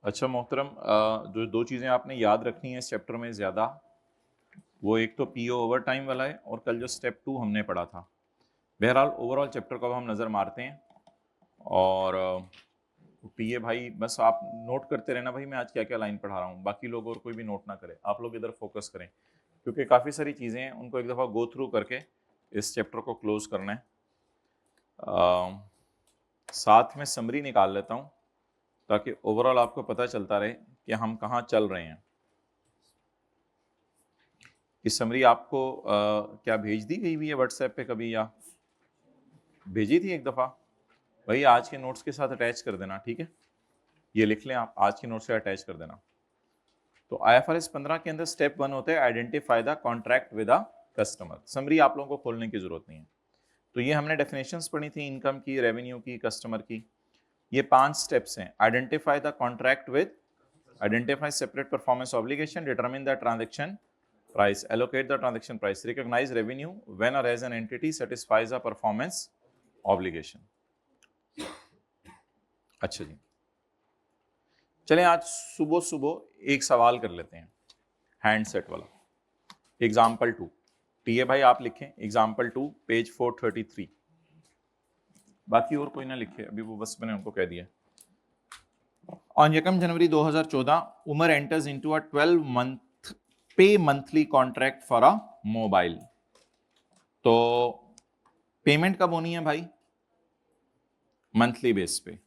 अच्छा मोहतरम, जो दो चीज़ें आपने याद रखनी है इस चैप्टर में ज़्यादा, वो एक तो पीओ ओवर टाइम वाला है और कल जो स्टेप 2 हमने पढ़ा था। बहरहाल ओवरऑल चैप्टर को अब हम नज़र मारते हैं और पीए भाई बस आप नोट करते रहना भाई मैं आज क्या क्या लाइन पढ़ा रहा हूँ, बाकी लोग और कोई भी नोट ना करे, आप लोग इधर फोकस करें क्योंकि काफ़ी सारी चीज़ें हैं उनको एक दफ़ा गो थ्रू करके इस चैप्टर को क्लोज करना है। साथ में समरी निकाल लेता हूँ ताकि ओवरऑल आपको पता चलता रहे कि हम कहाँ चल रहे हैं। इस समरी आपको क्या भेज दी गई हुई है व्हाट्सएप पे कभी, या भेजी थी एक दफ़ा? भाई आज के नोट्स के साथ अटैच कर देना, ठीक है? ये लिख लें आप, आज के नोट्स से अटैच कर देना। तो IFRS 15 के अंदर स्टेप 1 होता है identify the contract with a customer. Summary आप लोगों को खोलने की जरूरत नहीं है। तो ये हमने डेफिनेशंस पढ़ी थी इनकम की, रेवेन्यू की, कस्टमर की। ये 5 स्टेप्स हैं। Identify the contract with, identify separate performance obligation, determine the transaction price, allocate the transaction price, recognize revenue when or as an entity satisfies a performance obligation। अच्छा जी, चलें आज सुबह सुबह एक सवाल कर लेते हैं हैंडसेट वाला। एग्जाम्पल 2, टीए भाई आप लिखें एग्जाम्पल 2 पेज 433, बाकी और कोई ना लिखे, अभी वो बस मैंने उनको कह दिया। On 1 January 2014 Umar enters into a 12 month pay monthly contract for a mobile. तो पेमेंट कब होनी है भाई? मंथली बेस पे।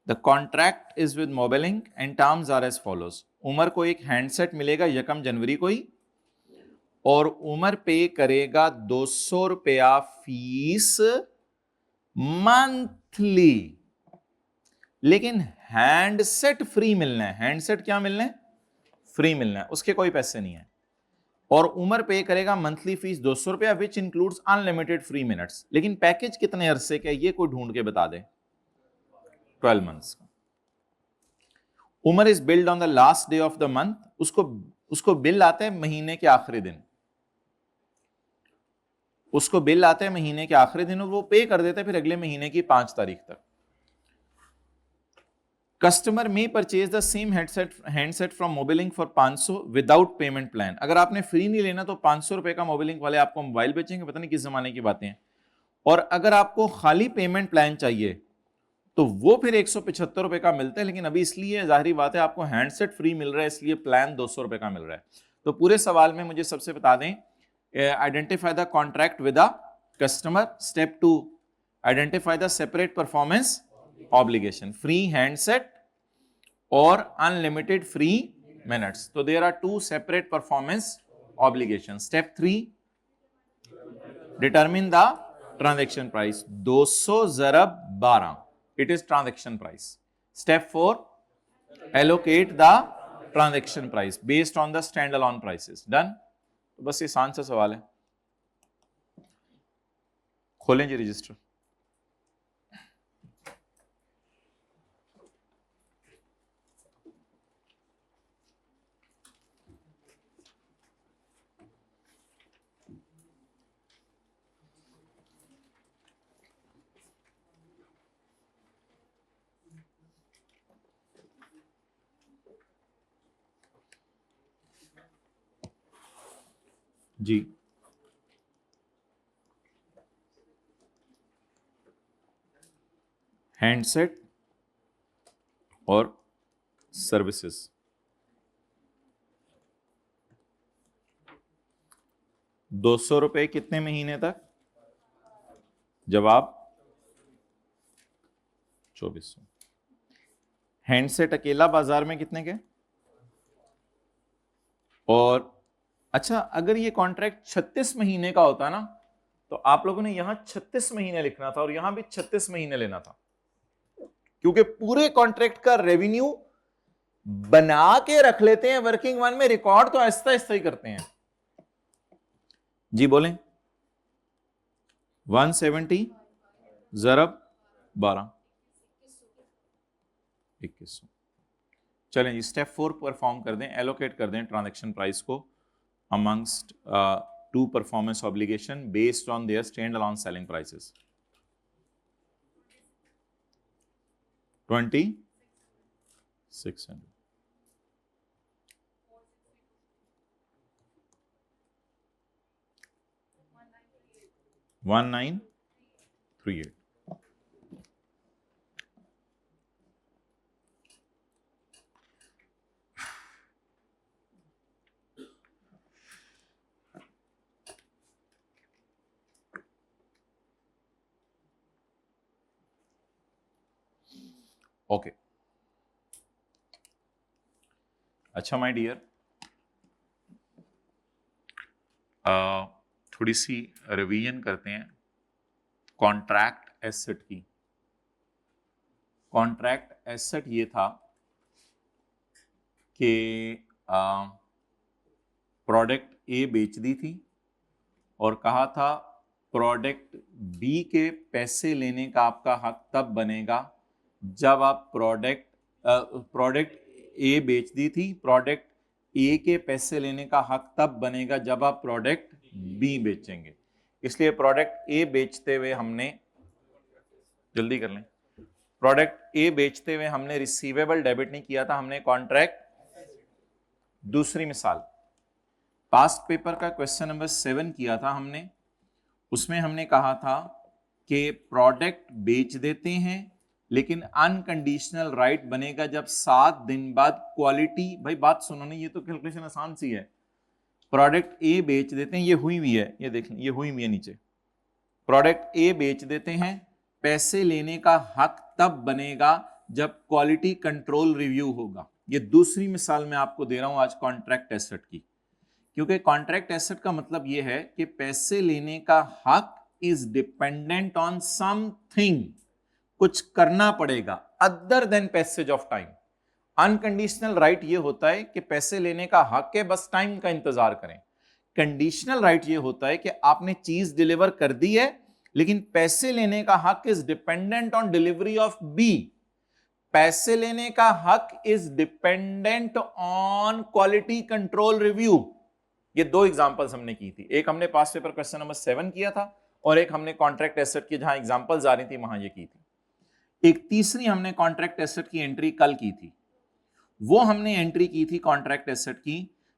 The contract is with Mobilink and terms are as follows. Umar को एक हैंडसेट मिलेगा 1 जनवरी को ही और उमर पे करेगा 200 रुपया फीस मंथली, लेकिन हैंडसेट फ्री मिलना है। हैंडसेट क्या मिलना है? फ्री मिलना है, उसके कोई पैसे नहीं है। और उमर पे करेगा मंथली फीस 200 रुपया which includes unlimited free minutes. लेकिन पैकेज कितने अरसे का ये कोई ढूंढ के बता दे। 12 months. Umar is billed on the last day of the month. उसको बिल आते हैं महीने के आखिरी दिन, उसको बिल आते हैं महीने के आखिरी दिन और वो पे कर देते हैं फिर अगले महीने की 5 तारीख तक। Customer may purchase the same handset from Mobilink for 500 without payment plan. अगर आपने फ्री नहीं लेना तो 500 रुपए का मोबाइलिंक वाले आपको मोबाइल बेचेंगे, पता नहीं किस जमाने की बातें हैं। और अगर आपको खाली पेमेंट प्लान चाहिए तो वो फिर 175 रुपए का मिलता है, लेकिन अभी इसलिए जाहिर बात है आपको हैंडसेट फ्री मिल रहा है इसलिए प्लान 200 रुपए का मिल रहा है। तो पूरे सवाल में मुझे सबसे बता दें, identify the contract with the customer. Step 2, identify the separate performance obligation, free handset और अनलिमिटेड फ्री मिनट्स। तो there are 2 separate performance obligation. Step 3, determine the transaction price. 200 ज़रब 12, it is transaction price. Step 4, allocate the transaction price based on the standalone prices. Done? तो बस ये आसान सा सवाल है। खोलें जी रजिस्टर। जी, हैंडसेट और सर्विसेज। ₹200 कितने महीने तक? जवाब 2400। हैंडसेट अकेला बाजार में कितने के? और अच्छा, अगर ये कॉन्ट्रैक्ट 36 महीने का होता ना तो आप लोगों ने यहां 36 महीने लिखना था और यहां भी 36 महीने लेना था, क्योंकि पूरे कॉन्ट्रैक्ट का रेवेन्यू बना के रख लेते हैं वर्किंग वन में, रिकॉर्ड तो ऐसा ऐसा ही करते हैं। जी बोलें। 170 ज़रब 12, 2100। चलें जी, स्टेप 4 परफॉर्म कर दें, एलोकेट कर दें ट्रांजैक्शन प्राइस को amongst 2 performance obligation based on their stand alone selling prices. 26 600 1938 okay. अच्छा माय डियर, थोड़ी सी रिवीजन करते हैं कॉन्ट्रैक्ट एसेट की। कॉन्ट्रैक्ट एसेट ये था कि प्रोडक्ट ए बेच दी थी और कहा था प्रोडक्ट बी के पैसे लेने का आपका हक तब बनेगा जब आप प्रोडक्ट ए बेच दी थी, प्रोडक्ट ए के पैसे लेने का हक तब बनेगा जब आप प्रोडक्ट बी बेचेंगे। इसलिए प्रोडक्ट ए बेचते हुए हमने, जल्दी कर लें, प्रोडक्ट ए बेचते हुए हमने रिसीवेबल डेबिट नहीं किया था, हमने कॉन्ट्रैक्ट। दूसरी मिसाल, पास्ट पेपर का क्वेश्चन नंबर 7 किया था हमने, उसमें हमने कहा था कि प्रोडक्ट बेच देते हैं लेकिन अनकंडीशनल राइट बनेगा जब 7 दिन बाद क्वालिटी, भाई बात सुनो नहीं, ये तो कैलकुलेशन आसान सी है। प्रोडक्ट ए बेच देते हैं, ये हुई हुई है, ये देख लें, ये हुई हुई है नीचे। प्रोडक्ट ए बेच देते हैं, पैसे लेने का हक तब बनेगा जब क्वालिटी कंट्रोल रिव्यू होगा। ये दूसरी मिसाल मैं आपको दे रहा हूं आज कॉन्ट्रैक्ट एसेट की, क्योंकि कॉन्ट्रैक्ट एसेट का मतलब यह है कि पैसे लेने का हक इज डिपेंडेंट ऑन समथिंग, कुछ करना पड़ेगा other than passage of time. Unconditional right ये होता है कि पैसे लेने का हक है, बस टाइम का इंतजार करें। कंडीशनल राइट ये होता है कि आपने चीज डिलीवर कर दी है लेकिन पैसे लेने का हक is dependent on delivery of B. पैसे लेने का हक is dependent on quality control review. ये दो एग्जांपल्स हमने की थी, एक हमने पास्ट पेपर क्वेश्चन नंबर 7 किया था और एक हमने कॉन्ट्रैक्ट एसेट की जहां एग्जांपल्स आ रही थी वहां ये की थी। एक तीसरी हमने कॉन्ट्रैक्ट एसेट की एंट्री कल की थी, वो हमने एंट्री की थी कॉन्ट्रैक्ट एसेट की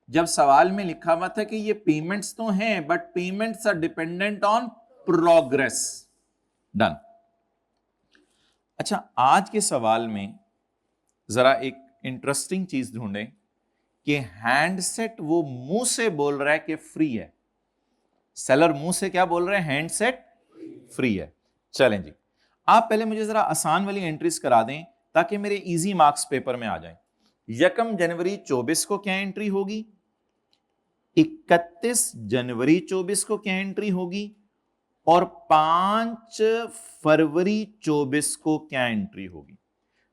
जब सवाल में लिखा हुआ था कि ये पेमेंट्स तो हैं but payments are dependent on progress. Done. अच्छा, आज के सवाल में जरा एक इंटरेस्टिंग चीज ढूंढें कि हैंडसेट वो मुंह से बोल रहा है कि फ्री है। सेलर मुंह से क्या बोल रहे हैं? हैंडसेट फ्री है। चलें जी, आप पहले मुझे जरा आसान वाली एंट्रीज करा दें ताकि मेरे इजी मार्क्स पेपर में आ जाएं। 1 जनवरी 24 को क्या एंट्री होगी? 31 जनवरी 24 को क्या एंट्री होगी? और 5 फरवरी 24 को क्या एंट्री होगी?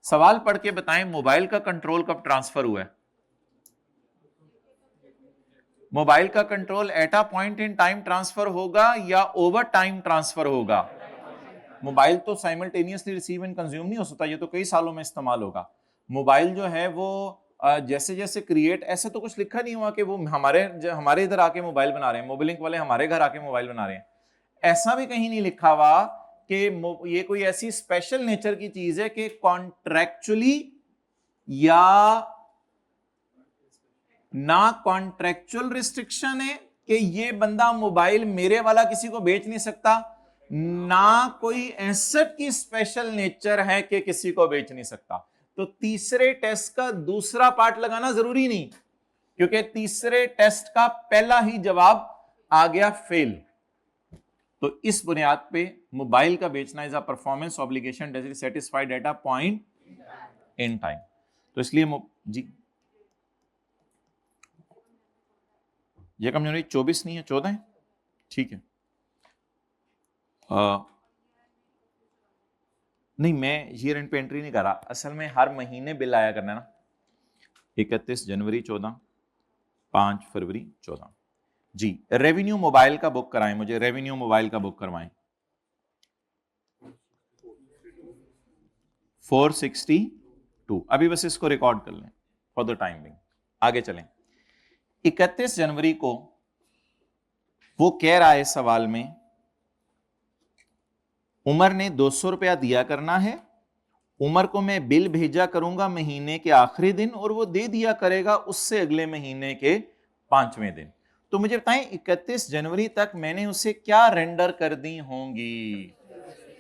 सवाल पढ़ के बताएं, मोबाइल का कंट्रोल कब ट्रांसफर हुआ है? मोबाइल का control at a point in time transfer होगा या ओवर टाइम ट्रांसफर होगा? मोबाइल तो साइमल्टेनियसली रिसीव एंड कंज्यूम नहीं हो सकता, ये तो कई सालों में इस्तेमाल होगा। मोबाइल जो है वो जैसे जैसे क्रिएट, ऐसे तो कुछ लिखा नहीं हुआ कि वो हमारे इधर आके मोबाइल बना रहे हैं, मोबिलिंक वाले हमारे घर आके मोबाइल बना रहे हैं, ऐसा भी कहीं नहीं लिखा हुआ कि ये कोई ऐसी स्पेशल नेचर की चीज है कि कॉन्ट्रैक्चुअली या ना कॉन्ट्रैक्चुअल रिस्ट्रिक्शन है कि ये बंदा मोबाइल मेरे वाला किसी को बेच नहीं सकता, ना कोई एसेट की स्पेशल नेचर है कि किसी को बेच नहीं सकता। तो तीसरे टेस्ट का दूसरा पार्ट लगाना जरूरी नहीं, क्योंकि तीसरे टेस्ट का पहला ही जवाब आ गया फेल। तो इस बुनियाद पे मोबाइल का बेचना is a performance obligation does it satisfied at a point in time. तो इसलिए जी, ये कम जनवरी 24 नहीं है, 14 है, ठीक है। नहीं, मैं ईयर एंड पे एंट्री नहीं कर रहा, असल में हर महीने बिल आया करना ना। 31 जनवरी 14, 5 फरवरी 14 जी। रेवेन्यू मोबाइल का बुक कराएं मुझे, रेवेन्यू मोबाइल का बुक करवाएं। 462। अभी बस इसको रिकॉर्ड कर लें फॉर द टाइम बिंग, आगे चलें। 31 जनवरी को वो कह रहा है सवाल में, उमर ने 200 रुपया दिया करना है उमर को मैं बिल भेजा करूंगा महीने के आखिरी दिन और वो दे दिया करेगा उससे अगले महीने के 5वें दिन। तो मुझे बताएं 31 जनवरी तक मैंने उसे क्या रेंडर कर दी होंगी।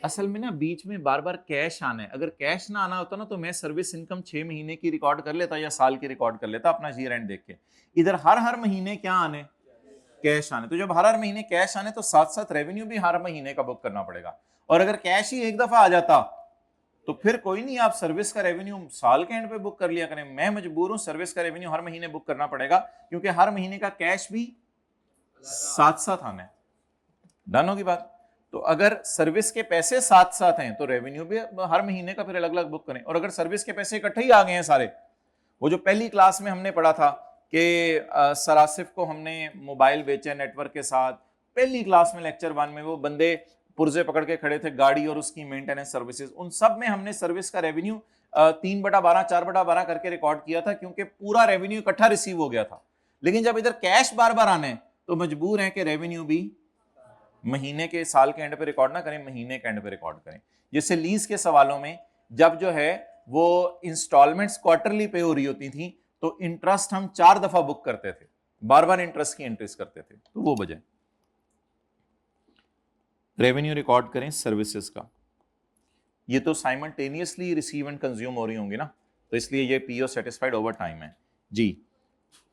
असल में ना बीच में बार बार कैश आना है, अगर कैश ना आना होता ना तो मैं सर्विस इनकम 6 महीने की रिकॉर्ड कर लेता या साल की रिकॉर्ड कर लेता अपना ईयर एंड देख के। इधर हर हर महीने क्या आने, कैश आने। तो जब हर हर महीने कैश आने तो साथ साथ रेवेन्यू भी हर महीने का बुक करना पड़ेगा। और अगर कैश ही एक दफा आ जाता तो फिर कोई नहीं, आप सर्विस का रेवेन्यू साल के एंड पे बुक कर लिया करें। मैं मजबूर हूं सर्विस का रेवेन्यू हर महीने बुक करना पड़ेगा क्योंकि हर महीने का कैश भी साथ साथ आना है। डन होगी बात। तो अगर सर्विस के पैसे साथ साथ हैं तो रेवेन्यू भी हर महीने का फिर अलग अलग बुक करें। और अगर सर्विस के पैसे इकट्ठे ही आ गए हैं सारे, वो जो पहली क्लास में हमने पढ़ा था कि सरासिफ को हमने मोबाइल बेचे नेटवर्क के साथ, पहली क्लास में लेक्चर 1 में वो बंदे पुर्जे पकड़ के खड़े थे, गाड़ी और उसकी मेंटेनेंस सर्विसेज, उन सब में हमने सर्विस का रेवेन्यू 3/12 4/12 करके रिकॉर्ड किया था क्योंकि पूरा रेवेन्यू इकट्ठा रिसीव हो गया था। लेकिन जब इधर कैश बार बार आने तो मजबूर है कि रेवेन्यू भी महीने के साल के एंड पे रिकॉर्ड ना करें, महीने के एंड पे रिकॉर्ड करें। जैसे लीज के सवालों में जब जो है वो इंस्टॉलमेंट्स क्वार्टरली पे हो रही होती थी तो इंटरेस्ट हम 4 दफा बुक करते थे, बार बार इंटरेस्ट की एंट्रीज करते थे, तो वो वजह। रेवेन्यू रिकॉर्ड करें सर्विसेज का, ये तो साइमल्टेनियसली रिसीव एंड कंज्यूम हो रही होंगी ना, तो इसलिए ये पीओ सेटिस्फाइड ओवर टाइम है जी।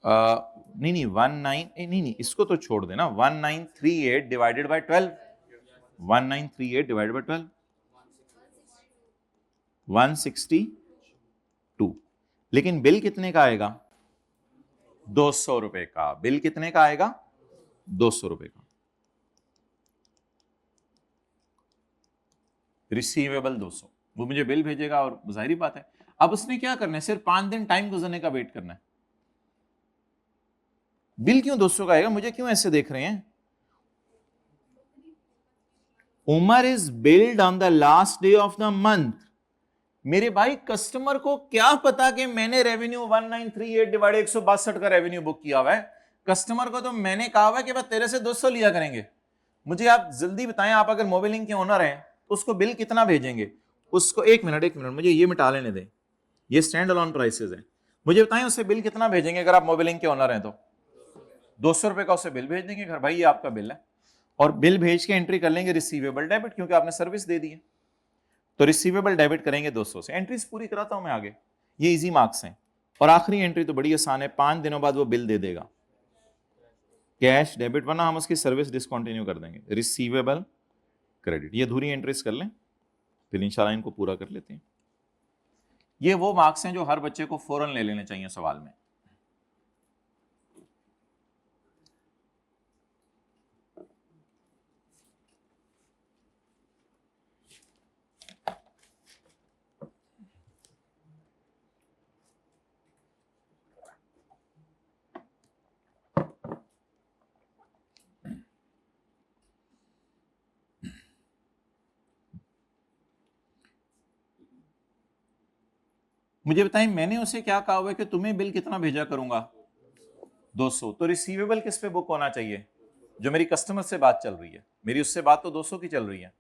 नहीं 19 नहीं इसको तो छोड़ देना। 1938 डिवाइडेड बाय 12, 1938 डिवाइडेड बाय 12 162। लेकिन बिल कितने का आएगा? 200 रुपए का। बिल कितने का आएगा? 200 रुपए का। रिसीवेबल 200, वो मुझे बिल भेजेगा और जाहिर बात है अब उसने क्या करना है, सिर्फ 5 दिन टाइम गुजरने का वेट करना है। बिल क्यों 200 का आएगा? मुझे क्यों ऐसे देख रहे हैं? Umar is billed on the last day of the month. मेरे भाई कस्टमर को क्या पता कि मैंने रेवेन्यू 1938 डिवाइड 162 का रेवेन्यू बुक किया हुआ है। कस्टमर को तो मैंने कहा हुआ है कि तेरे से 200 लिया करेंगे। मुझे आप जल्दी बताएं, आप अगर मोबाइलिंग के ओनर हैं तो उसको बिल कितना भेजेंगे? उसको एक मिनट मुझे ये मिटा लेने दें, ये स्टैंड अलोन प्राइसेस है। मुझे बताएं उससे बिल कितना भेजेंगे अगर आप मोबाइलिंग के ओनर हैं तो? 200 रुपए का उससे बिल भेज देंगे घर, भाई ये आपका बिल है, और बिल भेज के एंट्री कर लेंगे रिसीवेबल डेबिट क्योंकि आपने सर्विस दे दी है। तो रिसीवेबल डेबिट करेंगे 200 से। एंट्रीज पूरी कराता हूं मैं आगे, ये इजी मार्क्स हैं। और आखिरी एंट्री तो बड़ी आसान है, 5 दिनों बाद वो बिल दे देगा। कैश डेबिट, वरना हम उसकी सर्विस डिसकंटिन्यू कर देंगे। रिसीवेबल क्रेडिट, ये अधूरी एंट्रीज कर लें, फिर इंशाल्लाह इनको पूरा कर लेते हैं। ये वो मार्क्स हैं जो हर बच्चे को फौरन ले लेने चाहिए सवाल में। मुझे बताएं मैंने उसे क्या कहा हुआ है कि तुम्हें बिल कितना भेजा करूंगा? 200। तो रिसीवेबल किस पे बुक होना चाहिए? जो मेरी कस्टमर से बात चल रही है, मेरी उससे बात तो 200 की चल रही है।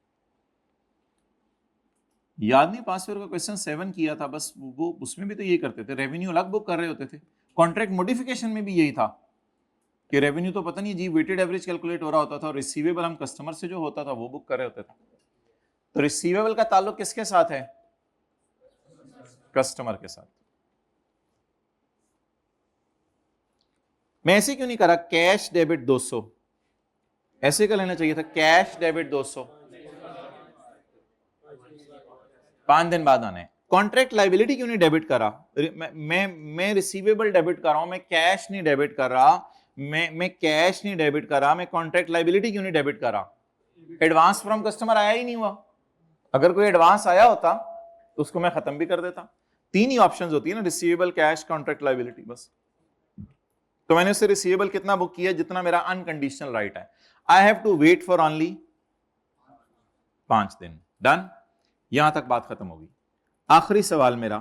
याद नहीं, पास का क्वेश्चन 7 किया था बस, वो उसमें भी तो यही करते थे, रेवेन्यू अलग बुक कर रहे होते थे। कॉन्ट्रैक्ट मॉडिफिकेशन में भी यही था कि रेवेन्यू तो पता नहीं जी वेटेड एवरेज कैलकुलेट हो रहा होता था और रिसीवेबल हम कस्टमर से जो होता था वो बुक कर रहे होते थे। तो रिसीवेबल का ताल्लुक किसके साथ है? कस्टमर के साथ। मैं ऐसे क्यों नहीं करा कैश डेबिट 200, ऐसे कर लेना चाहिए था कैश डेबिट 200, 5 दिन बाद आने। कॉन्ट्रैक्ट लाइबिलिटी क्यों नहीं डेबिट करा? मैं रिसीवेबल डेबिट कर रहा हूं, मैं कैश नहीं डेबिट कर रहा। मैं कैश नहीं डेबिट कर रहा, मैं कॉन्ट्रैक्ट लाइबिलिटी क्यों नहीं डेबिट कर रहा? एडवांस फ्रॉम कस्टमर आया ही नहीं हुआ। अगर कोई एडवांस आया होता तो उसको मैं खत्म भी कर देता। 3 ही ऑप्शंस होती है ना, रिसीवेबल, कैश, कॉन्ट्रैक्ट लाइबिलिटी, बस। तो मैंने उससे रिसीवेबल कितना बुक किया? जितना मेरा अनकंडीशनल राइट है। I have to wait for only 5 दिन। डन, यहां तक बात खत्म होगी। आखिरी सवाल मेरा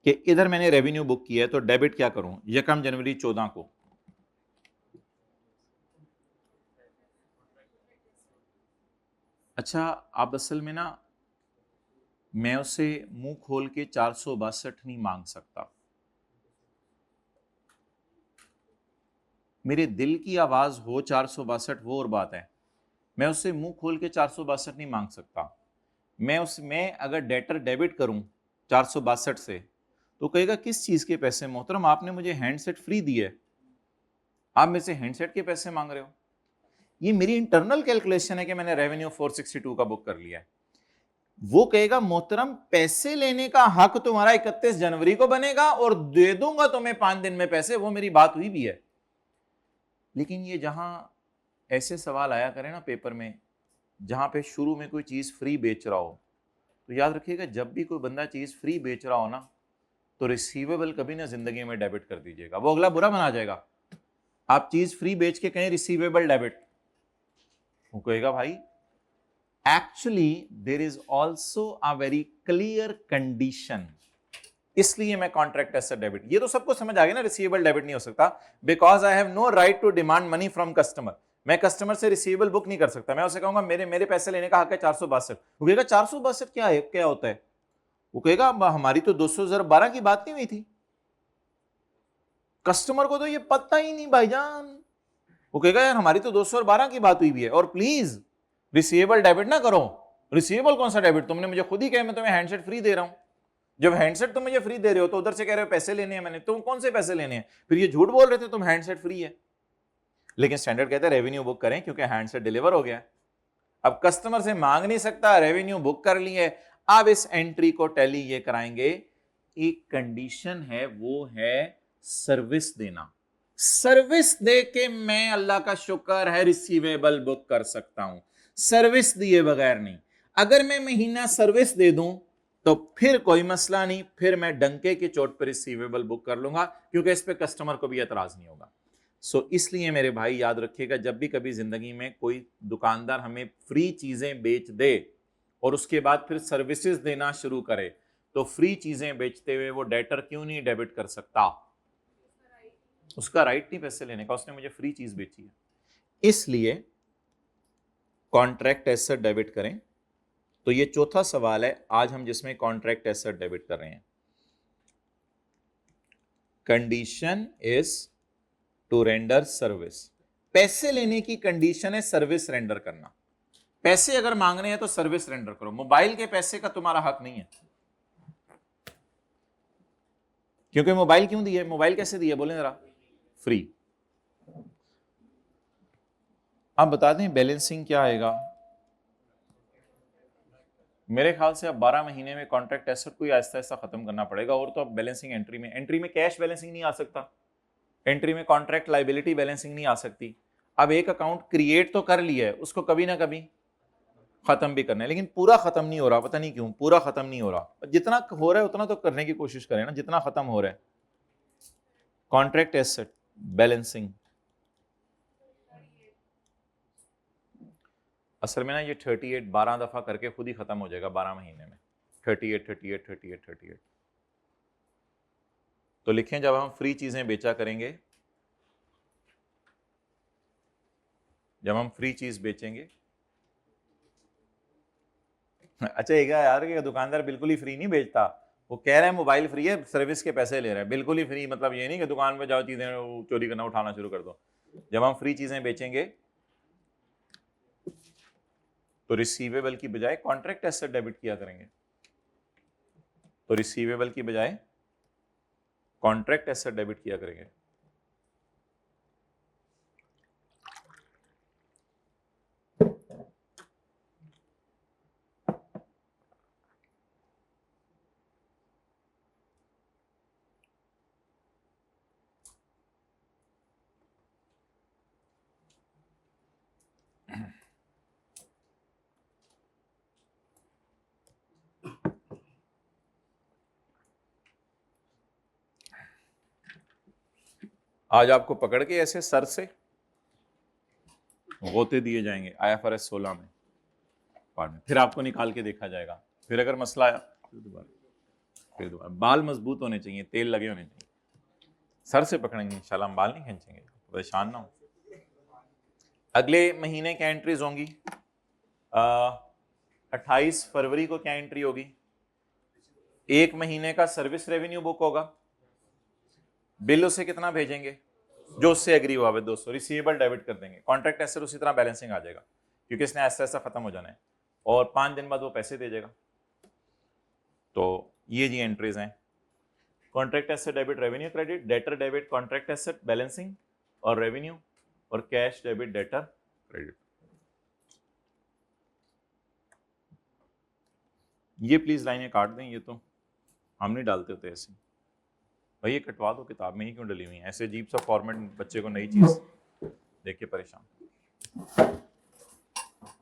कि इधर मैंने रेवेन्यू बुक किया है तो डेबिट क्या करूं? 1 जनवरी 14 को अच्छा आप असल में ना मैं उसे मुंह खोल के 462 नहीं मांग सकता। मेरे दिल की आवाज हो 462 वो और बात है, मैं उससे मुंह खोल के 462 नहीं मांग सकता। मैं उसमें अगर डेटर डेबिट करूं 462 से तो कहेगा किस चीज के पैसे मोहतरम, आपने मुझे हैंडसेट फ्री दिए, आप मेरे से हैंडसेट के पैसे मांग रहे हो। ये मेरी इंटरनल कैलकुलेशन है कि मैंने रेवेन्यू 462 का बुक कर लिया है। वो कहेगा मोहतरम पैसे लेने का हक तुम्हारा 31 जनवरी को बनेगा और दे दूंगा तुम्हें 5 दिन में पैसे, वो मेरी बात हुई भी है। लेकिन ये जहां ऐसे सवाल आया करें ना पेपर में, जहां पे शुरू में कोई चीज फ्री बेच रहा हो, तो याद रखिएगा जब भी कोई बंदा चीज फ्री बेच रहा हो ना, तो रिसीवेबल कभी ना जिंदगी में डेबिट कर दीजिएगा, वो अगला बुरा बना जाएगा। आप चीज फ्री बेच के कहें रिसीवेबल डेबिट, वो कहेगा भाई actually there is also a very clear condition, इसलिए मैं कॉन्ट्रैक्ट एसेट डेबिट। ये तो सबको समझ आ गया ना, रिसीवेबल डेबिट नहीं हो सकता because I have no right to demand money from customer. मैं कस्टमर से रिसीवेबल बुक नहीं कर सकता, मैं उसे कहूंगा मेरे मेरे पैसे लेने का हक है 462। वो कहेगा 462 क्या है, क्या होता है? वो कहेगा हमारी तो 2012 की बात नहीं हुई थी, कस्टमर को तो ये पता ही नहीं भाईजान। वो कहेगा यार हमारी तो 212 की बात हुई भी है, और प्लीज रिसीवेबल डेबिट ना करो। रिसीवेबल कौन सा डेबिट, तुमने मुझे खुद ही कहा मैं तुम्हें हैंडसेट फ्री दे रहा हूं। जब हैंडसेट तुम मुझे फ्री दे रहे हो तो उधर से कह रहे हो पैसे लेने हैं मैंने, तुम कौन से पैसे लेने हैं? फिर ये झूठ बोल रहे थे तुम हैंडसेट फ्री है। लेकिन स्टैंडर्ड कहते हैं रेवेन्यू बुक करें क्योंकि हैंडसेट डिलीवर हो गया। अब कस्टमर से मांग नहीं सकता, रेवेन्यू बुक कर ली है। अब इस एंट्री को टैली ये कराएंगे, एक कंडीशन है वो है सर्विस देना। सर्विस दे के मैं अल्लाह का शुक्र है रिसीवेबल बुक कर सकता हूं, सर्विस दिए बगैर नहीं। अगर मैं महीना सर्विस दे दूं तो फिर कोई मसला नहीं, फिर मैं डंके की चोट पर रिसीवेबल बुक कर लूंगा क्योंकि इस पे कस्टमर को भी एतराज नहीं होगा। सो इसलिए मेरे भाई याद रखिएगा, जब भी कभी जिंदगी में कोई दुकानदार हमें फ्री चीजें बेच दे और उसके बाद फिर सर्विसेज देना शुरू करे, तो फ्री चीजें बेचते हुए वो डेटर क्यों नहीं डेबिट कर सकता? उसका राइट नहीं पैसे लेने का, उसने मुझे फ्री चीज बेची है। इसलिए कॉन्ट्रैक्ट एसेट डेबिट करें। तो ये चौथा सवाल है आज हम जिसमें कॉन्ट्रैक्ट एसेट डेबिट कर रहे हैं। Condition is to render service. पैसे लेने की कंडीशन है सर्विस रेंडर करना। पैसे अगर मांगने हैं तो सर्विस रेंडर करो। मोबाइल के पैसे का तुम्हारा हक नहीं है, क्योंकि मोबाइल क्यों दिए, मोबाइल कैसे दिए बोले जरा? फ्री। अब बता दें बैलेंसिंग क्या आएगा। मेरे ख्याल से अब 12 महीने में कॉन्ट्रैक्ट एसेट को आहिस्ता आहिस्ता खत्म करना पड़ेगा। और तो अब बैलेंसिंग एंट्री में कैश बैलेंसिंग नहीं आ सकता, एंट्री में कॉन्ट्रैक्ट लायबिलिटी बैलेंसिंग नहीं आ सकती। अब एक अकाउंट क्रिएट तो कर लिया है, उसको कभी ना कभी खत्म भी करना है, लेकिन पूरा खत्म नहीं हो रहा। पता नहीं क्यों पूरा खत्म नहीं हो रहा। जितना हो रहा है उतना तो करने की कोशिश करें ना, जितना खत्म हो रहा है। कॉन्ट्रैक्ट एसेट बैलेंसिंग असल में ना ये 38 12 दफा करके खुद ही खत्म हो जाएगा 12 महीने में। 38 38 38 38। तो लिखें जब हम फ्री चीजें बेचा करेंगे, जब हम फ्री चीज बेचेंगे। अच्छा एक यार कि दुकानदार बिल्कुल ही फ्री नहीं बेचता, वो कह रहा है मोबाइल फ्री है, सर्विस के पैसे ले रहा है। बिल्कुल ही फ्री मतलब ये नहीं कि दुकान पे जाओ चीजें चोरी करना उठाना शुरू कर दो। जब हम फ्री चीजें बेचेंगे तो रिसीवेबल की बजाय कॉन्ट्रैक्ट एसेट डेबिट किया करेंगे। तो रिसीवेबल की बजाय कॉन्ट्रैक्ट एसेट डेबिट किया करेंगे। आज आपको पकड़ के ऐसे सर से गोते दिए जाएंगे IFRS 16 में पार्ट में, फिर आपको निकाल के देखा जाएगा। फिर अगर मसला आया फिर दोबारा बाल मजबूत होने चाहिए, तेल लगे होने चाहिए। सर से पकड़ेंगे इंशाल्लाह, हम बाल नहीं खींचेंगे, परेशान ना हो। अगले महीने क्या एंट्रीज होंगी? 28 फरवरी को क्या एंट्री होगी? 1 महीने का सर्विस रेवेन्यू बुक होगा, बिल उसे कितना भेजेंगे, जो उससे एग्री हुआ है 200, रिसीवेबल डेबिट कर देंगे, कॉन्ट्रैक्ट एसेट उसी तरह बैलेंसिंग आ जाएगा क्योंकि इसने ऐसा ऐसा खत्म हो जाना है, और 5 दिन बाद वो पैसे दे देगा। तो ये जी एंट्रीज हैं, contract asset debit revenue credit, debtor debit contract asset balancing और रेवेन्यू, और कैश डेबिट डेटर क्रेडिट। ये प्लीज लाइनें काट दें, ये तो हम नहीं डालते होते ऐसे, भाई ये कटवा दो, किताब में ही क्यों डली हुई है ऐसे अजीब सा फॉर्मेट, बच्चे को नई चीज देख के परेशान।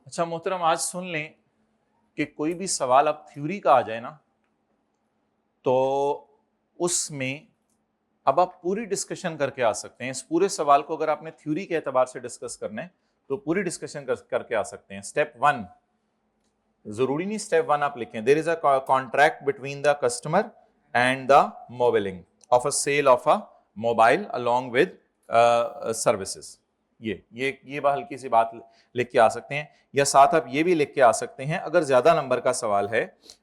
अच्छा मोहतरम, आज सुन लें कि कोई भी सवाल अब थ्योरी का आ जाए ना, तो उसमें अब आप पूरी डिस्कशन करके आ सकते हैं। इस पूरे सवाल को अगर आपने थ्योरी के एतबार से डिस्कस करना है तो पूरी डिस्कशन करके आ सकते हैं। स्टेप 1, जरूरी नहीं स्टेप 1 आप लिखें, there is a contract between the customer and the Mobilink of a sale of a mobile along with services. ये हल्की सी बात लिख के आ सकते हैं, या साथ आप ये भी लिख के आ सकते हैं अगर ज्यादा नंबर का सवाल है,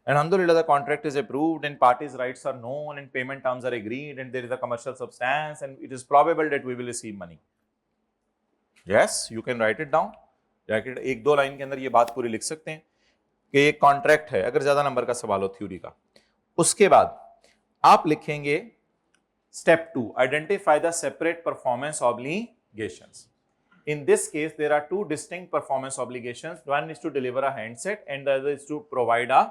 अल्हम्दुलिल्लाह the contract is approved and parties rights are known and payment terms are agreed and there is a commercial substance and it is probable that we will receive money. Yes, you can write it down, एक दो line के अंदर ये बात पूरी लिख सकते हैं कि एक कॉन्ट्रैक्ट है, अगर ज्यादा नंबर का सवाल हो थ्योरी का। उसके बाद आप लिखेंगे step 2, identify the separate performance obligations. In this case, there are two distinct performance obligations. One is to deliver a handset and the other is to provide a.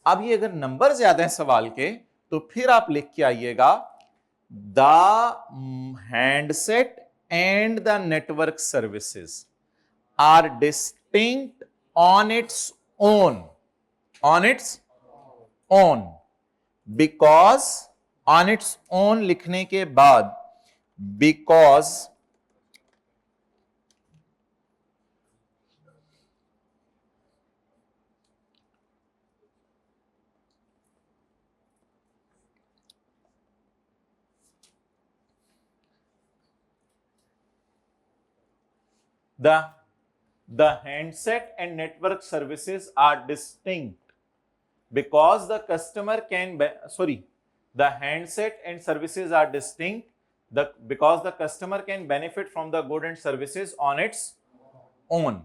अब ये अगर नंबर ज्यादा है सवाल के तो फिर आप लिख के आइएगा the handset and the network services are distinct on its own. On its own. Because on its own लिखने के बाद because the handset and network services are distinct because the customer can the handset and services are distinct because the customer can benefit from the good and services on its own.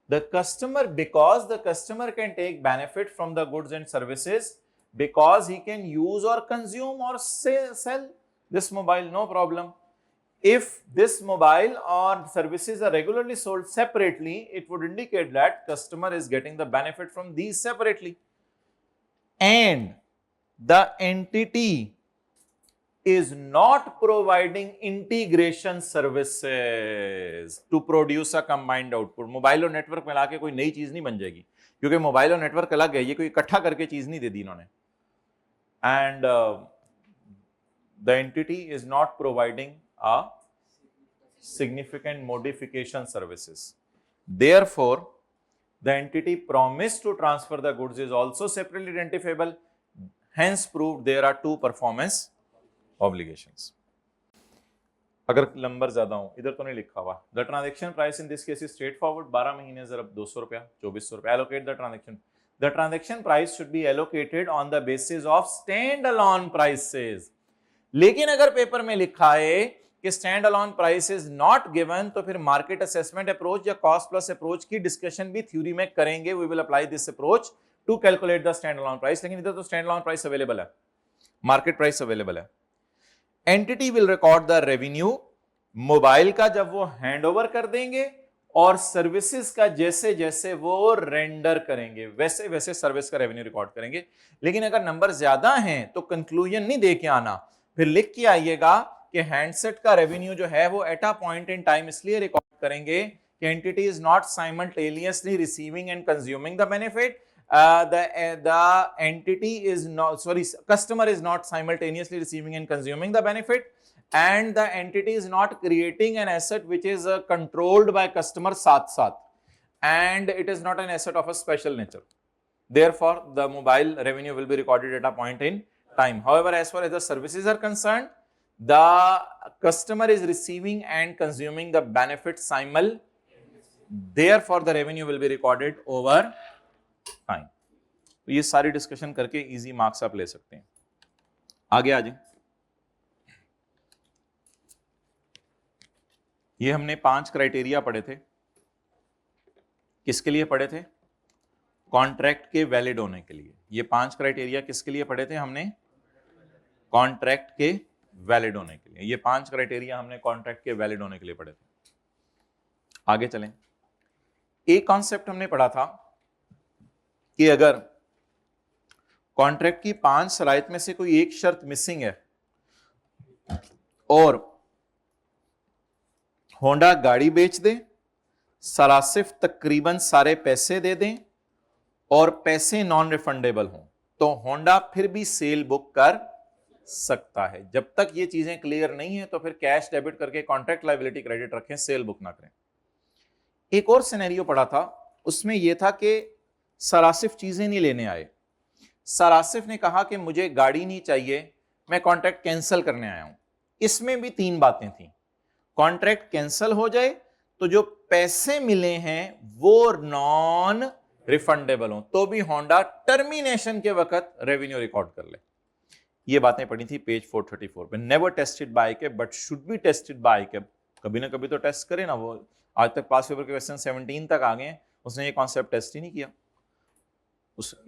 Because the customer can take benefit from the goods and services because he can use or consume or sell this mobile, no problem. If this mobile or services are regularly sold separately, it would indicate that customer is getting the benefit from these separately. And the entity is not providing integration services to produce a combined output. Mobile और network मिला के कोई नई चीज नहीं बन जाएगी, क्योंकि मोबाइल और नेटवर्क अलग है, ये कोई इकट्ठा करके चीज नहीं दे दी इन्होंने. And the entity is not providing a significant modification services. Therefore, the entity promised to transfer the goods is also separately identifiable. Hence proved there are two performance obligations. अगर नंबर ज्यादा हो, इधर तो नहीं लिखा हुआ. The transaction price in this case is straightforward. 12 महीने जरा 200 रुपया, 2400 रुपया. Allocate the transaction. The transaction price should be allocated on the basis of standalone prices. लेकिन अगर पेपर में लिखा है कि stand alone price is not given, तो फिर मार्केट असेसमेंट अप्रोच या कॉस्ट प्लस अप्रोच की डिस्कशन भी थ्योरी में करेंगे. We will apply this approach to calculate the stand alone price. लेकिन इधर तो स्टैंड अलोन प्राइस अवेलेबल है, मार्केट प्राइस अवेलेबल है. Entity will record the revenue mobile का जब वो हैंड ओवर कर देंगे, और सर्विसेज का जैसे जैसे वो रेंडर करेंगे वैसे वैसे सर्विस का रेवेन्यू रिकॉर्ड करेंगे. लेकिन अगर नंबर ज्यादा हैं तो कंक्लूजन नहीं दे के आना, फिर लिख के आइएगा कि हैंडसेट का रेवेन्यू जो है वो at a point in time इसलिए रिकॉर्ड करेंगे कि entity is not simultaneously receiving end consuming the benefit. The entity is not, customer is not simultaneously receiving and consuming the benefit, and the entity is not creating an asset which is controlled by customer साथ, and it is not an asset of a special nature. Therefore, the mobile revenue will be recorded at a point in time. However, as far as the services are concerned, the customer is receiving and consuming the benefit simultaneously. Therefore, the revenue will be recorded over time. तो ये सारी discussion करके easy marks आप ले सकते हैं। आगे आ जाए। ये हमने 5 क्राइटेरिया पढ़े थे। किसके लिए पढ़े थे? कॉन्ट्रैक्ट के वैलिड होने के लिए। ये 5 क्राइटेरिया किसके लिए पढ़े थे हमने? कॉन्ट्रैक्ट के वैलिड होने के लिए। ये 5 क्राइटेरिया हमने कॉन्ट्रैक्ट के वैलिड होने के लिए पढ़े थे। आगे चलें। एक कॉन्सेप्ट हमने पढ़ा था कि अगर कॉन्ट्रैक्ट की 5 शराइत में से कोई एक शर्त मिसिंग है और होंडा गाड़ी बेच दे, सरासिफ तकरीबन सारे पैसे दे दें और पैसे नॉन रिफंडेबल हों, तो होंडा फिर भी सेल बुक कर सकता है। जब तक ये चीजें क्लियर नहीं है तो फिर कैश डेबिट करके कॉन्ट्रैक्ट लायबिलिटी क्रेडिट रखें, सेल बुक ना करें। एक और सिनेरियो पढ़ा था, उसमें यह था कि सरासिफ चीजें नहीं लेने आए। सरासिफ ने कहा कि मुझे गाड़ी नहीं चाहिए, मैं कॉन्ट्रैक्ट कैंसिल करने आया हूं। इसमें भी 3 बातें थी। कॉन्ट्रैक्ट कैंसिल हो जाए तो जो पैसे मिले हैं वो नॉन रिफंडेबल हो, तो भी होंडा टर्मिनेशन के वक्त रेवेन्यू रिकॉर्ड कर ले। ये बातें पढ़ी थी पेज 434 पे। नेवर टेस्टेड बाय के but should be tested by के। कभी ना कभी तो टेस्ट करे ना। वो आज तक पास पेपर के क्वेश्चन 17 तक आ गए, उसने ये कॉन्सेप्ट टेस्ट ही नहीं किया।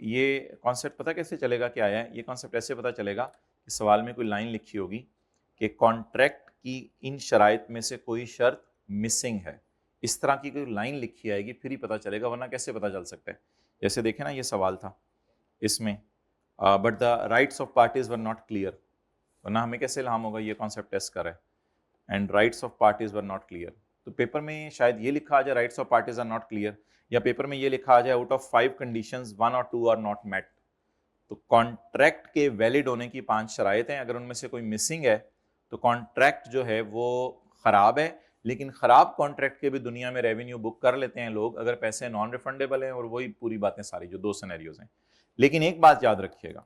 ये कॉन्सेप्ट पता कैसे चलेगा क्या आया है? ये कॉन्सेप्ट ऐसे पता चलेगा कि सवाल में कोई लाइन लिखी होगी कि कॉन्ट्रैक्ट की इन शराइत में से कोई शर्त मिसिंग है। इस तरह की कोई लाइन लिखी आएगी फिर ही पता चलेगा, वरना कैसे पता चल सकता है? जैसे देखे ना, ये सवाल था इसमें but the rights of parties were not clear, वरना हमें कैसे इल्हाम होगा ये कॉन्सेप्ट टेस्ट कर रहा है। And rights of parties were not clear, तो पेपर में शायद ये लिखा आ जाए rights of parties are not clear, या पेपर में ये लिखा आ जाए आउट ऑफ 5 कंडीशंस 1 और 2 आर नॉट मेट। तो कॉन्ट्रैक्ट के वैलिड होने की 5 शराइत हैं, अगर उनमें से कोई मिसिंग है तो कॉन्ट्रैक्ट जो है वो खराब है। लेकिन खराब कॉन्ट्रैक्ट के भी दुनिया में रेवेन्यू बुक कर लेते हैं लोग, अगर पैसे नॉन रिफंडेबल हैं। और वही पूरी बातें सारी जो 2 सिनेरियोज हैं। लेकिन एक बात याद रखिएगा,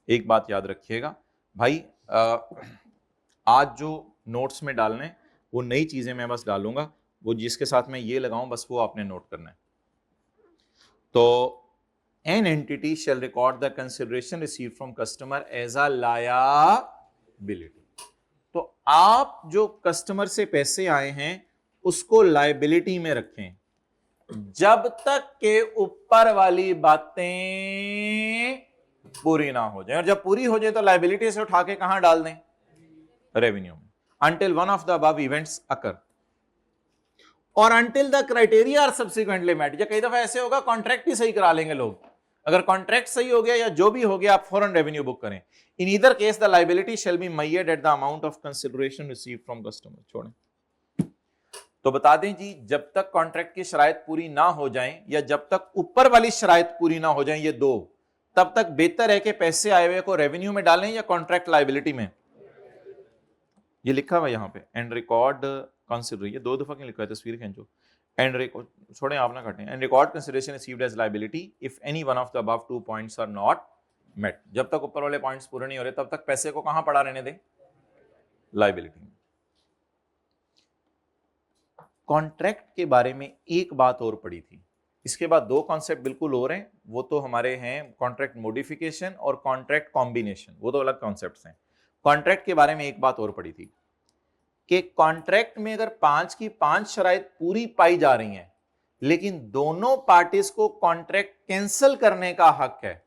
एक बात याद रखिएगा भाई, आज जो नोट्स में डालने वो नई चीजें मैं बस डालूंगा, वो जिसके साथ मैं ये लगाऊं बस वो आपने नोट करना है। तो an entity shall record the consideration received from customer as a liability। तो आप जो कस्टमर से पैसे आए हैं उसको लायबिलिटी में रखें जब तक के ऊपर वाली बातें पूरी ना हो जाए, और जब पूरी हो जाए तो लायबिलिटी से उठा के कहां डाल दें? रेवेन्यू में। until one of the above events occur और until the criteria are subsequently met। या कई दफा ऐसे होगा कॉन्ट्रैक्ट ही सही करा लेंगे लोग, अगर कॉन्ट्रैक्ट सही हो गया या जो भी हो गया आप फौरन रेवेन्यू बुक करें। In either case the liability shall be मेयर्ड at the amount of consideration received from customer. छोड़ें तो बता दें जी, जब तक कॉन्ट्रैक्ट की शराइत पूरी ना हो जाएं या जब तक ऊपर वाली शराइत पूरी ना हो जाएं, ये 2, तब तक बेहतर है कि पैसे आए हुए को रेवेन्यू में डालें या कॉन्ट्रैक्ट लायबिलिटी में। ये लिखा हुआ यहां पे एंड रिकॉर्ड कंसिडर, ये 2 दफा क्यों लिखा है? तस्वीर खींचो। एंड रिकॉर्ड, छोड़ें आप ना काटें। And record consideration received as liability if any one of the above 2 points are not met. जब तक ऊपर वाले पॉइंट्स पूरे नहीं हो रहे तब तक पैसे को कहां पड़ा रहने दें? लायबिलिटी में। कॉन्ट्रैक्ट के बारे में एक बात और पड़ी थी, इसके बाद 2 कॉन्सेप्ट बिल्कुल और हैं, वो तो हमारे हैं कॉन्ट्रैक्ट मॉडिफिकेशन और कॉन्ट्रैक्ट कॉम्बिनेशन, वो तो अलग कॉन्सेप्ट्स हैं। कॉन्ट्रैक्ट के बारे में एक बात और पड़ी थी कि कॉन्ट्रैक्ट में अगर 5 की 5 शराइत पूरी पाई जा रही हैं लेकिन दोनों पार्टीज को कॉन्ट्रैक्ट कैंसिल करने का हक है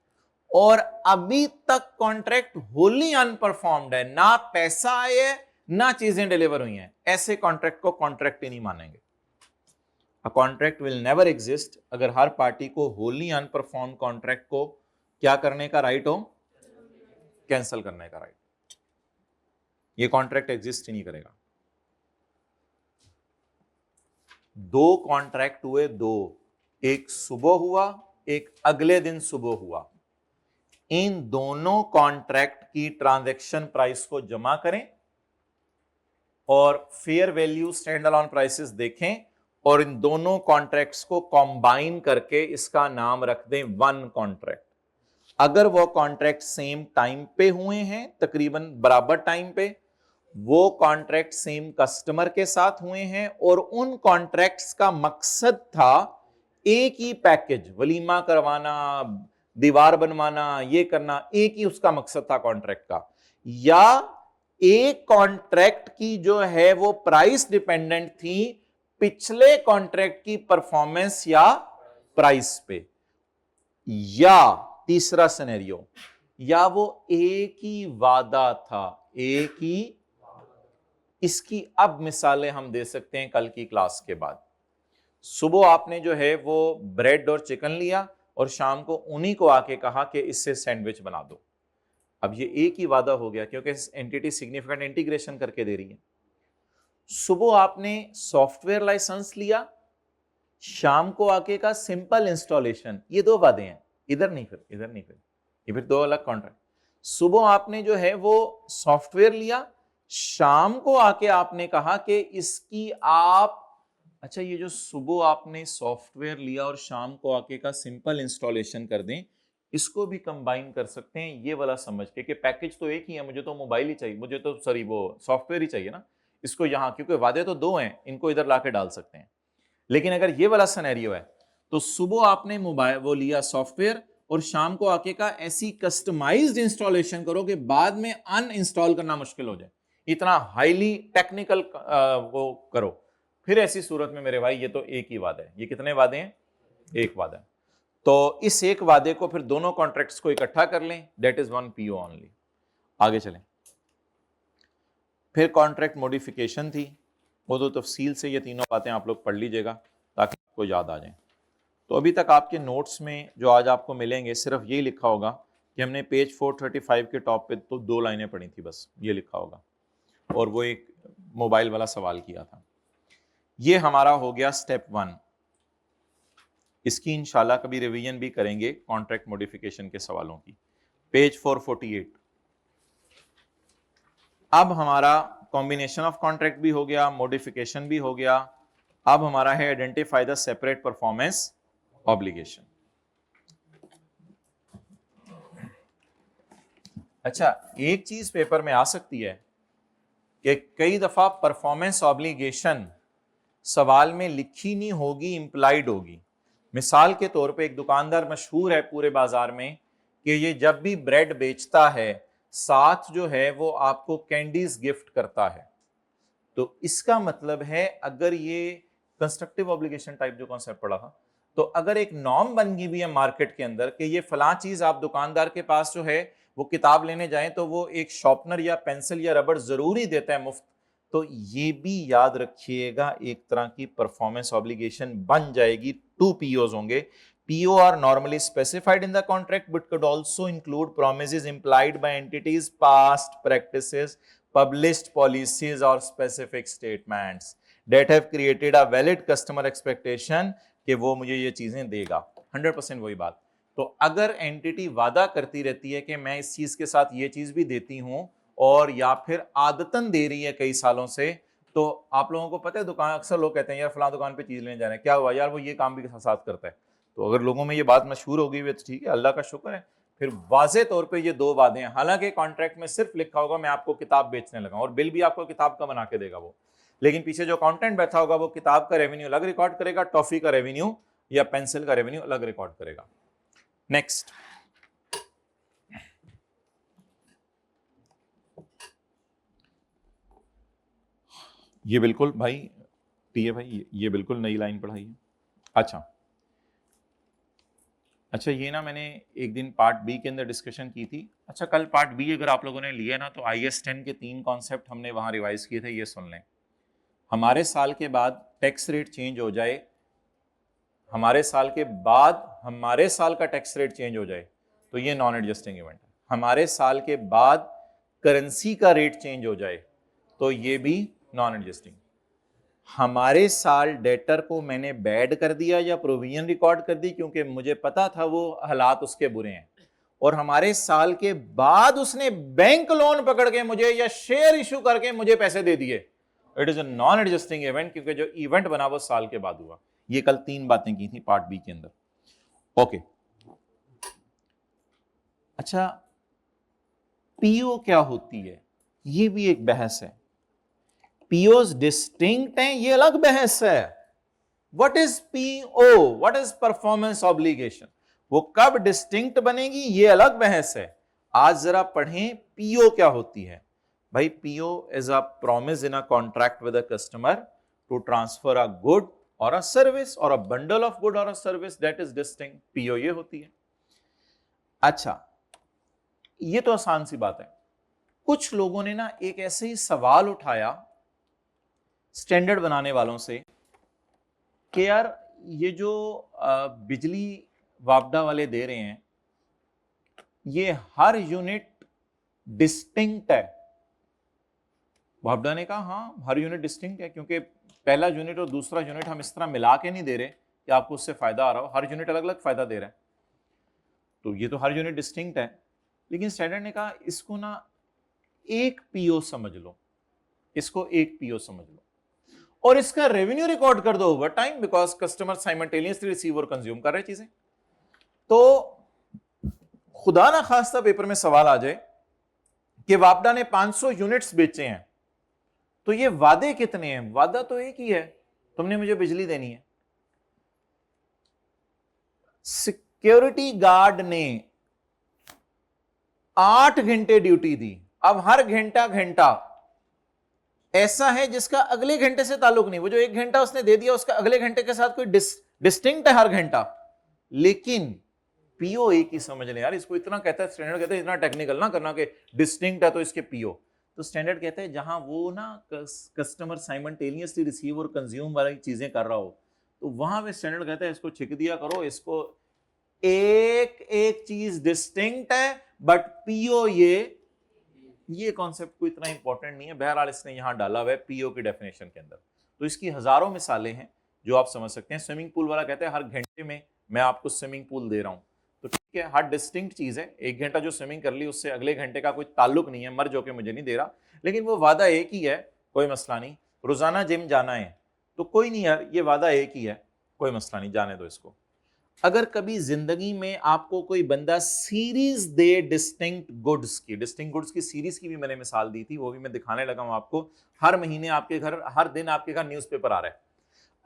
और अभी तक कॉन्ट्रैक्ट होली अनपरफॉर्म्ड है, ना पैसा आया है ना चीजें डिलीवर हुई हैं, ऐसे कॉन्ट्रैक्ट को कॉन्ट्रैक्ट ही नहीं मानेंगे। A contract will never exist अगर हर पार्टी को होली अनपरफॉर्म कॉन्ट्रैक्ट को क्या करने का राइट हो? कैंसिल करने का राइट। ये कॉन्ट्रैक्ट एग्जिस्ट ही नहीं करेगा। 2 कॉन्ट्रैक्ट हुए, 2, एक सुबह हुआ एक अगले दिन सुबह हुआ। इन दोनों कॉन्ट्रैक्ट की ट्रांजैक्शन प्राइस को जमा करें और fair value stand alone prices देखें और इन दोनों कॉन्ट्रैक्ट्स को कंबाइन करके इसका नाम रख दें 1 कॉन्ट्रैक्ट। अगर वो कॉन्ट्रैक्ट सेम टाइम पे हुए हैं, तकरीबन बराबर टाइम पे, वो कॉन्ट्रैक्ट सेम कस्टमर के साथ हुए हैं और उन कॉन्ट्रैक्ट्स का मकसद था एक ही पैकेज, वलीमा करवाना, दीवार बनवाना, ये करना, एक ही उसका मकसद था कॉन्ट्रैक्ट का। या एक कॉन्ट्रैक्ट की जो है वो प्राइस डिपेंडेंट थी पिछले कॉन्ट्रैक्ट की परफॉर्मेंस या प्राइस पे। या तीसरा सिनेरियो, या वो एक ही वादा था, एक ही। इसकी अब मिसालें हम दे सकते हैं कल की क्लास के बाद। सुबह आपने जो है वो ब्रेड और चिकन लिया और शाम को उन्हीं को आके कहा कि इससे सैंडविच बना दो। अब ये एक ही वादा हो गया क्योंकि एंटिटी सिग्निफिकेंट इंटीग्रेशन करके दे रही है। सुबह आपने सॉफ्टवेयर लाइसेंस लिया, शाम को आके का सिंपल इंस्टॉलेशन। ये दो वादे हैं, इधर नहीं फिर, इधर नहीं फिर, ये फिर दो अलग कॉन्ट्रैक्ट। सुबह आपने जो है वो सॉफ्टवेयर लिया, शाम को आके आपने कहा कि इसकी आप, अच्छा ये जो सुबह आपने सॉफ्टवेयर लिया और शाम को आके का सिंपल इंस्टॉलेशन कर दें, इसको भी कंबाइन कर सकते हैं ये वाला समझ के कि पैकेज तो एक ही है, मुझे तो मोबाइल ही चाहिए, मुझे तो सॉरी वो सॉफ्टवेयर ही चाहिए ना, इसको यहां, क्योंकि वादे तो दो हैं, इनको इधर लाके डाल सकते हैं। लेकिन अगर ये वाला सिनेरियो है तो सुबह आपने मोबाइल वो लिया सॉफ्टवेयर और शाम को आके का ऐसी कस्टमाइज्ड इंस्टॉलेशन करो कि बाद में अनइंस्टॉल करना मुश्किल हो जाए, इतना हाईली टेक्निकल वो करो। फिर ऐसी सूरत में मेरे भाई ये तो एक ही वादा है। ये कितने वादे हैं? एक वादा है। तो इस एक वादे को फिर दोनों कॉन्ट्रैक्ट्स को इकट्ठा कर लें, that is one PO only. आगे चलें। फिर कॉन्ट्रैक्ट मॉडिफिकेशन थी, वो तो तफसील से ये तीनों बातें आप लोग पढ़ लीजिएगा ताकि आपको याद आ जाए। तो अभी तक आपके नोट्स में जो आज आपको मिलेंगे सिर्फ यही लिखा होगा कि हमने पेज 435 के टॉप पे तो 2 लाइनें पढ़ी थी, बस ये लिखा होगा, और वो एक मोबाइल वाला सवाल किया था। ये हमारा हो गया स्टेप 1। इसकी इंशाल्लाह कभी रिवीजन भी करेंगे कॉन्ट्रैक्ट मॉडिफिकेशन के सवालों की। पेज 448। अब हमारा कॉम्बिनेशन ऑफ कॉन्ट्रैक्ट भी हो गया, मॉडिफिकेशन भी हो गया। अब हमारा है identify the separate performance obligation. अच्छा, एक चीज पेपर में आ सकती है कि कई दफा परफॉर्मेंस ऑब्लिगेशन सवाल में लिखी नहीं होगी, इंप्लाइड होगी। मिसाल के तौर पे एक दुकानदार मशहूर है पूरे बाजार में कि ये जब भी ब्रेड बेचता है साथ जो है वो आपको कैंडीज गिफ्ट करता है। तो इसका मतलब है अगर ये कंस्ट्रक्टिव ऑब्लिगेशन टाइप जो कॉन्सेप्ट पढ़ा था, तो अगर एक नॉर्म बन गई हुई है मार्केट के अंदर कि ये फलां चीज आप दुकानदार के पास जो है वो किताब लेने जाएं तो वो एक शॉर्पनर या पेंसिल या रबड़ जरूरी देता है मुफ्त, तो ये भी याद रखिएगा एक तरह की परफॉर्मेंस ऑब्लिगेशन बन जाएगी। 2 POs होंगे। PO are normally specified in the contract but could also include promises implied by entities, past practices, published policies or specific statements that have created a valid customer expectation कि वो मुझे ये चीजें देगा। 100% वही बात। तो अगर एंटिटी वादा करती रहती है कि मैं इस चीज के साथ ये चीज भी देती हूं और या फिर आदतन दे रही है कई सालों से, तो आप लोगों को पता है दुकान, अक्सर लोग कहते हैं यार फलां दुकान पे चीज लेने जा रहे हैं, क्या हुआ यार वो ये काम भी साथ करता है। तो अगर लोगों में ये बात मशहूर हो गई है तो ठीक है, अल्लाह का शुक्र है। फिर वाज़े तौर पे ये 2 वादे हैं। हालांकि कॉन्ट्रैक्ट में सिर्फ लिखा होगा मैं आपको किताब बेचने लगा और बिल भी आपको किताब का बना के देगा वो, लेकिन पीछे जो अकाउंटेंट बैठा होगा वो किताब का रेवेन्यू अलग रिकॉर्ड करेगा, टॉफी का रेवेन्यू या पेंसिल का रेवेन्यू अलग रिकॉर्ड करेगा। नेक्स्ट, ये बिल्कुल भाई टीए भाई ये बिल्कुल नई लाइन पढ़ाई है। अच्छा ये ना मैंने एक दिन पार्ट बी के अंदर डिस्कशन की थी। अच्छा कल पार्ट बी अगर आप लोगों ने लिया ना तो IS 10 के 3 कॉन्सेप्ट हमने वहां रिवाइज किए थे, ये सुन लें। हमारे साल के बाद टैक्स रेट चेंज हो जाए, हमारे साल के बाद हमारे साल का टैक्स रेट चेंज हो जाए तो ये नॉन एडजस्टिंग इवेंट है। हमारे साल के बाद करेंसी का रेट चेंज हो जाए तो ये भी नॉन एडजस्टिंग। हमारे साल डेटर को मैंने बैड कर दिया या प्रोविजन रिकॉर्ड कर दी क्योंकि मुझे पता था वो हालात उसके बुरे हैं, और हमारे साल के बाद उसने बैंक लोन पकड़ के मुझे या शेयर इशू करके मुझे पैसे दे दिए, it is a non adjusting event क्योंकि जो इवेंट बना वो साल के बाद हुआ। ये कल 3 बातें की थी पार्ट बी के अंदर। ओके, अच्छा पीओ क्या होती है ये भी एक बहस है। पीओज डिस्टिंक्ट हैं ये अलग बहस है। What is PO, what is performance obligation? वो कब डिस्टिंक्ट बनेगी ये अलग बहस है। आज जरा पढ़ें पीओ क्या होती है। भाई PO is a promise in a contract with a customer to transfer a good or a service or a bundle of good or a service that is distinct. PO ये होती है। अच्छा, ये तो आसान सी बात है। कुछ लोगों ने ना एक ऐसे ही सवाल उठाया स्टैंडर्ड बनाने वालों से कि यार ये जो बिजली वापडा वाले दे रहे हैं ये हर यूनिट डिस्टिंक्ट है। वापडा ने कहा हाँ हर यूनिट डिस्टिंक्ट है, क्योंकि पहला यूनिट और दूसरा यूनिट हम इस तरह मिला के नहीं दे रहे कि आपको उससे फायदा आ रहा हो, हर यूनिट अलग अलग फायदा दे रहा है, तो ये तो हर यूनिट डिस्टिंक्ट है। लेकिन स्टैंडर्ड ने कहा इसको ना एक पीओ समझ लो, इसको एक पीओ समझ लो और इसका रेवेन्यू रिकॉर्ड कर दो over time, because customer simultaneously receive और कंज्यूम कर रहे चीजें। तो खुदा ना खास्ता पेपर में सवाल आ जाए कि वापडा ने 500 यूनिट्स बेचे हैं, तो ये वादे कितने हैं? वादा तो एक ही है, तुमने मुझे बिजली देनी है। सिक्योरिटी गार्ड ने 8 घंटे ड्यूटी दी। अब हर घंटा घंटा ऐसा है जिसका अगले घंटे से ताल्लुक नहीं, वो जो 1 घंटा उसने दे दिया उसका अगले घंटे के साथ कोई डिस्टिंक्ट है हर घंटा, लेकिन पीओ एक ही समझ ले यार। इसको इतना कहता है स्टैंडर्ड, कहता है इतना टेक्निकल ना करना कि डिस्टिंक्ट है तो इसके पीओ। तो स्टैंडर्ड कहता है जहां वो ना कस्टमर साइमल्टेनियसली रिसीव और कंज्यूम वाली चीजें कर रहा हो, तो वहां पे स्टैंडर्ड कहता है इसको छिक दिया करो, इसको एक एक चीज डिस्टिंक्ट है बट पीओ ये कॉन्सेप्ट को इतना इंपॉर्टेंट नहीं है। बहरहाल इसने यहां डाला हुआ है पीओ की डेफिनेशन के अंदर। तो इसकी हजारों मिसालें हैं जो आप समझ सकते हैं। स्विमिंग पूल वाला कहता है हर घंटे में मैं आपको स्विमिंग पूल दे रहा हूं, तो ठीक है हर डिस्टिंक्ट चीज है। 1 घंटा जो स्विमिंग कर ली उससे अगले घंटे का कोई ताल्लुक नहीं है, मर जो के मुझे नहीं दे रहा, लेकिन वो वादा एक ही है, कोई मसला नहीं। रोजाना जिम जाना है तो कोई नहीं यार, ये वादा एक ही है, कोई मसला नहीं, जाने दो इसको। अगर कभी जिंदगी में आपको कोई बंदा सीरीज दे डिस्टिंक्ट गुड्स की सीरीज की भी मैंने मिसाल दी थी, वो भी मैं दिखाने लगा हूं आपको। हर महीने आपके घर, हर दिन आपके घर न्यूज़पेपर आ रहा है।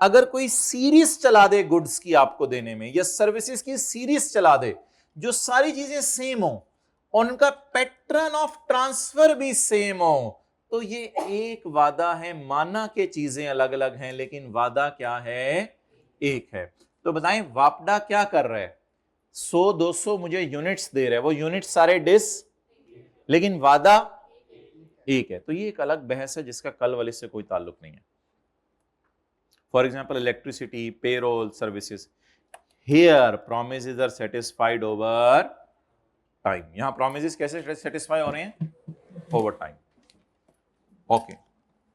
अगर कोई सीरीज चला दे गुड्स की आपको देने में, या सर्विसेज की सीरीज चला दे जो सारी चीजें सेम हो और उनका पैटर्न ऑफ ट्रांसफर भी सेम हो, तो ये एक वादा है। माना के चीजें अलग अलग हैं लेकिन वादा क्या है? एक है। तो बताएं वापडा क्या कर रहा है? 100-200 मुझे यूनिट्स दे रहा है, वो यूनिट सारे लेकिन वादा एक है। तो ये एक अलग बहस है जिसका कल वाले से कोई ताल्लुक नहीं है। For example electricity, payroll services, here promises are satisfied over time. यहां प्रोमिसेस कैसे सेटिस्फाई हो रहे हैं? Over time. ओके,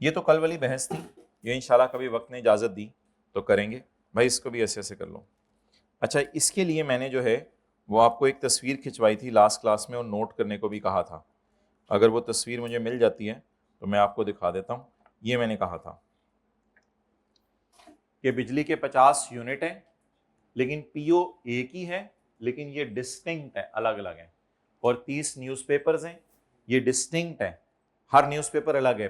ये तो कल वाली बहस थी, ये इंशाल्लाह कभी वक्त ने इजाजत दी तो करेंगे। भाई इसको भी ऐसे ऐसे कर लो। अच्छा, इसके लिए मैंने जो है वो आपको एक तस्वीर खिंचवाई थी लास्ट क्लास में और नोट करने को भी कहा था। अगर वो तस्वीर मुझे मिल जाती है तो मैं आपको दिखा देता हूँ। ये मैंने कहा था कि बिजली के 50 यूनिट हैं लेकिन पीओ एक ही है, लेकिन ये डिस्टिंक्ट है, अलग अलग हैं। और 30 न्यूज़पेपर्स हैं, ये डिस्टिंक्ट है, हर न्यूज़पेपर अलग है।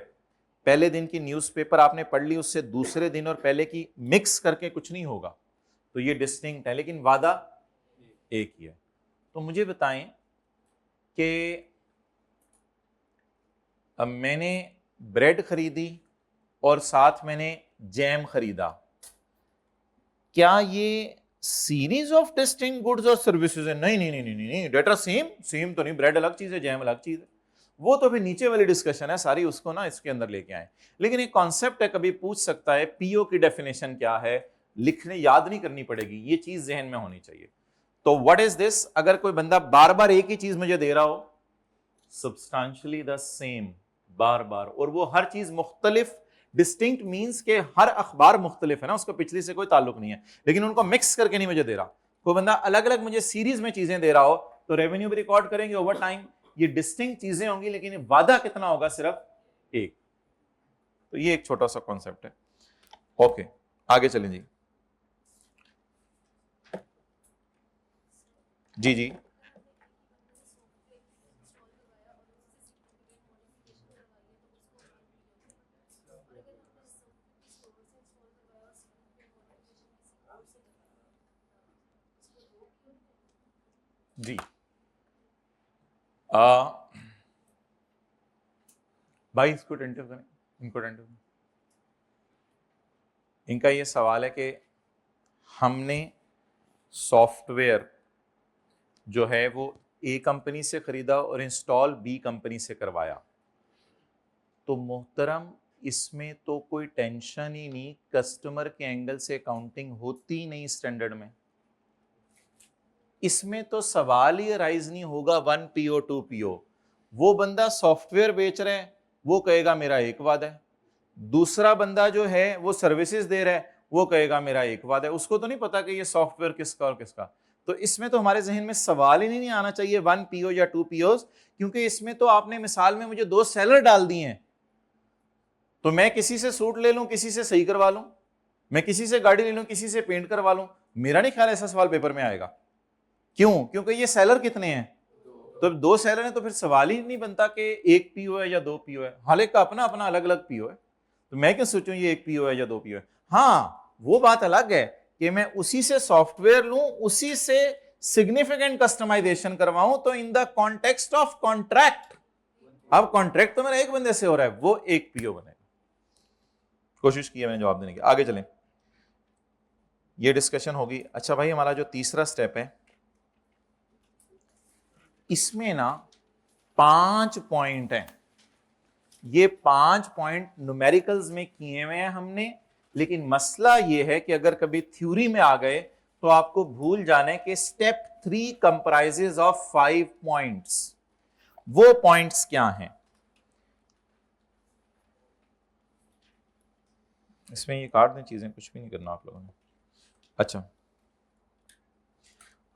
पहले दिन की न्यूज़पेपर आपने पढ़ ली, उससे दूसरे दिन और पहले की मिक्स करके कुछ नहीं होगा, तो ये डिस्टिंक्ट है लेकिन वादा एक ही है। तो मुझे बताएं कि अब मैंने ब्रेड खरीदी और साथ मैंने जैम खरीदा, क्या ये सीरीज ऑफ डिस्टिंक्ट गुड्स और सर्विसेज है? नहीं नहीं नहीं नहीं नहीं, डेट आर सेम तो नहीं। ब्रेड अलग चीज है, जैम अलग चीज है, वो तो फिर नीचे वाली डिस्कशन है सारी, उसको ना इसके अंदर लेके आए। लेकिन एक कॉन्सेप्ट है, कभी पूछ सकता है पीओ की डेफिनेशन क्या है, लिखने याद नहीं करनी पड़ेगी, ये चीज जहन में होनी चाहिए। तो व्हाट इज दिस? अगर कोई बंदा बार बार एक ही चीज मुझे दे रहा हो, सब्सटेंशियली द सेम, बार बार, और वो हर चीज मुख्तलिफ, डिस्टिंक्ट मींस के हर अखबार मुख्तलिफ है ना, उसका पिछली से कोई ताल्लुक नहीं है, लेकिन उनको मिक्स करके नहीं मुझे दे रहा। कोई बंदा अलग अलग मुझे सीरीज में चीजें दे रहा हो तो रेवेन्यू भी रिकॉर्ड करेंगे ओवर टाइम, ये डिस्टिंक्ट चीजें होंगी लेकिन वादा कितना होगा? सिर्फ एक। तो ये एक छोटा सा कॉन्सेप्ट है। ओके, आगे चलें जी। जी जी, जी भाई इसको अटेंटिव करें, इनको अटेंटिव करें। इनका ये सवाल है कि हमने सॉफ्टवेयर जो है वो ए कंपनी से खरीदा और इंस्टॉल बी कंपनी से करवाया, तो मोहतरम इसमें तो कोई टेंशन ही नहीं, कस्टमर के एंगल से अकाउंटिंग होती नहीं स्टैंडर्ड में। इसमें तो सवाल ही राइज नहीं होगा 1 PO 2 PO। वो बंदा सॉफ्टवेयर बेच रहा है, वो कहेगा मेरा एक वादा है, दूसरा बंदा जो है वो सर्विसेज दे रहा है, वो कहेगा मेरा एक वादा है। उसको तो नहीं पता कि ये सॉफ्टवेयर किसका और किसका। तो इसमें तो हमारे जहन में सवाल ही नहीं आना चाहिए 1 PO या 2 POs, क्योंकि इसमें तो आपने मिसाल में मुझे 2 सेलर डाल दिए हैं। तो मैं किसी से सूट ले लूं, किसी से सही करवा लूं, मैं किसी से गाड़ी ले लूं, किसी से पेंट करवा लूं, मेरा नहीं ख्याल ऐसा सवाल पेपर में आएगा। क्यों? क्योंकि ये सेलर कितने हैं? तो 2 सेलर हैं, तो फिर सवाल ही नहीं बनता कि 1 PO है या 2 PO है। हर एक का अपना अपना अलग अलग PO है, तो मैं क्यों सोचूं ये 1 PO है या 2 PO है। हाँ, वो बात अलग है कि मैं उसी से सॉफ्टवेयर लूं, उसी से सिग्निफिकेंट कस्टमाइजेशन करवाऊं, तो in the context of contract, अब कॉन्ट्रैक्ट तो मेरा एक बंदे से हो रहा है, वो 1 PO बनेगा। कोशिश की है मैंने जवाब देने की। आगे चलें, ये डिस्कशन होगी। अच्छा भाई, हमारा जो तीसरा स्टेप है, इसमें ना 5 पॉइंट हैं। ये 5 पॉइंट न्यूमेरिकल्स में किए हुए हैं हमने, लेकिन मसला ये है कि अगर कभी थ्योरी में आ गए तो आपको भूल जाने के स्टेप 3 कंप्राइजेस ऑफ 5 पॉइंट्स। वो पॉइंट्स क्या हैं? इसमें ये काट दें चीजें, कुछ भी नहीं करना आप लोगों ने। अच्छा,